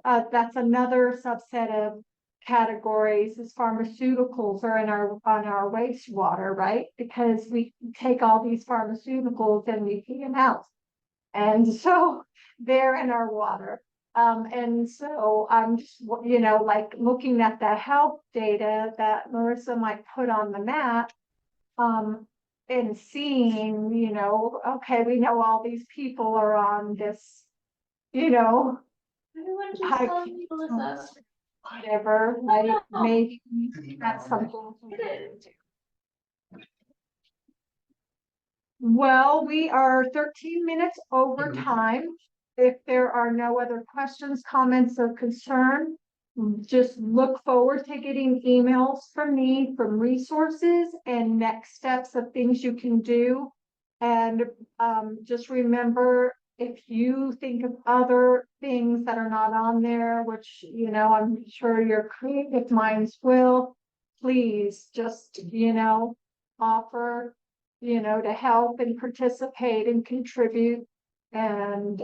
that's another subset of categories, is pharmaceuticals are in on our wastewater, right? Because we take all these pharmaceuticals and we pee them out. And so they're in our water. And so I'm just, you know, like looking at the health data that Marissa might put on the map, and seeing, you know, okay, we know all these people are on this, you know, whatever, like maybe that's something we can do. Well, we are 13 minutes over time. If there are no other questions, comments, or concern, just look forward to getting emails from me from resources and next steps of things you can do. And just remember, if you think of other things that are not on there, which, you know, I'm sure your creative minds will, please just, you know, offer, you know, to help and participate and contribute and,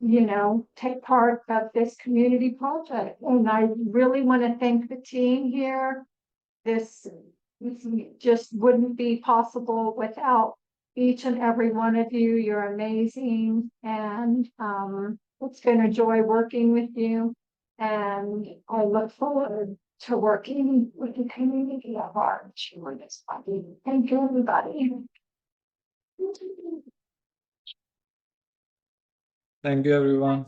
you know, take part of this community project. And I really want to thank the team here. This just wouldn't be possible without each and every one of you. You're amazing. And it's been a joy working with you. And I look forward to working with the community at large for this body. Thank you, everybody. Thank you, everyone.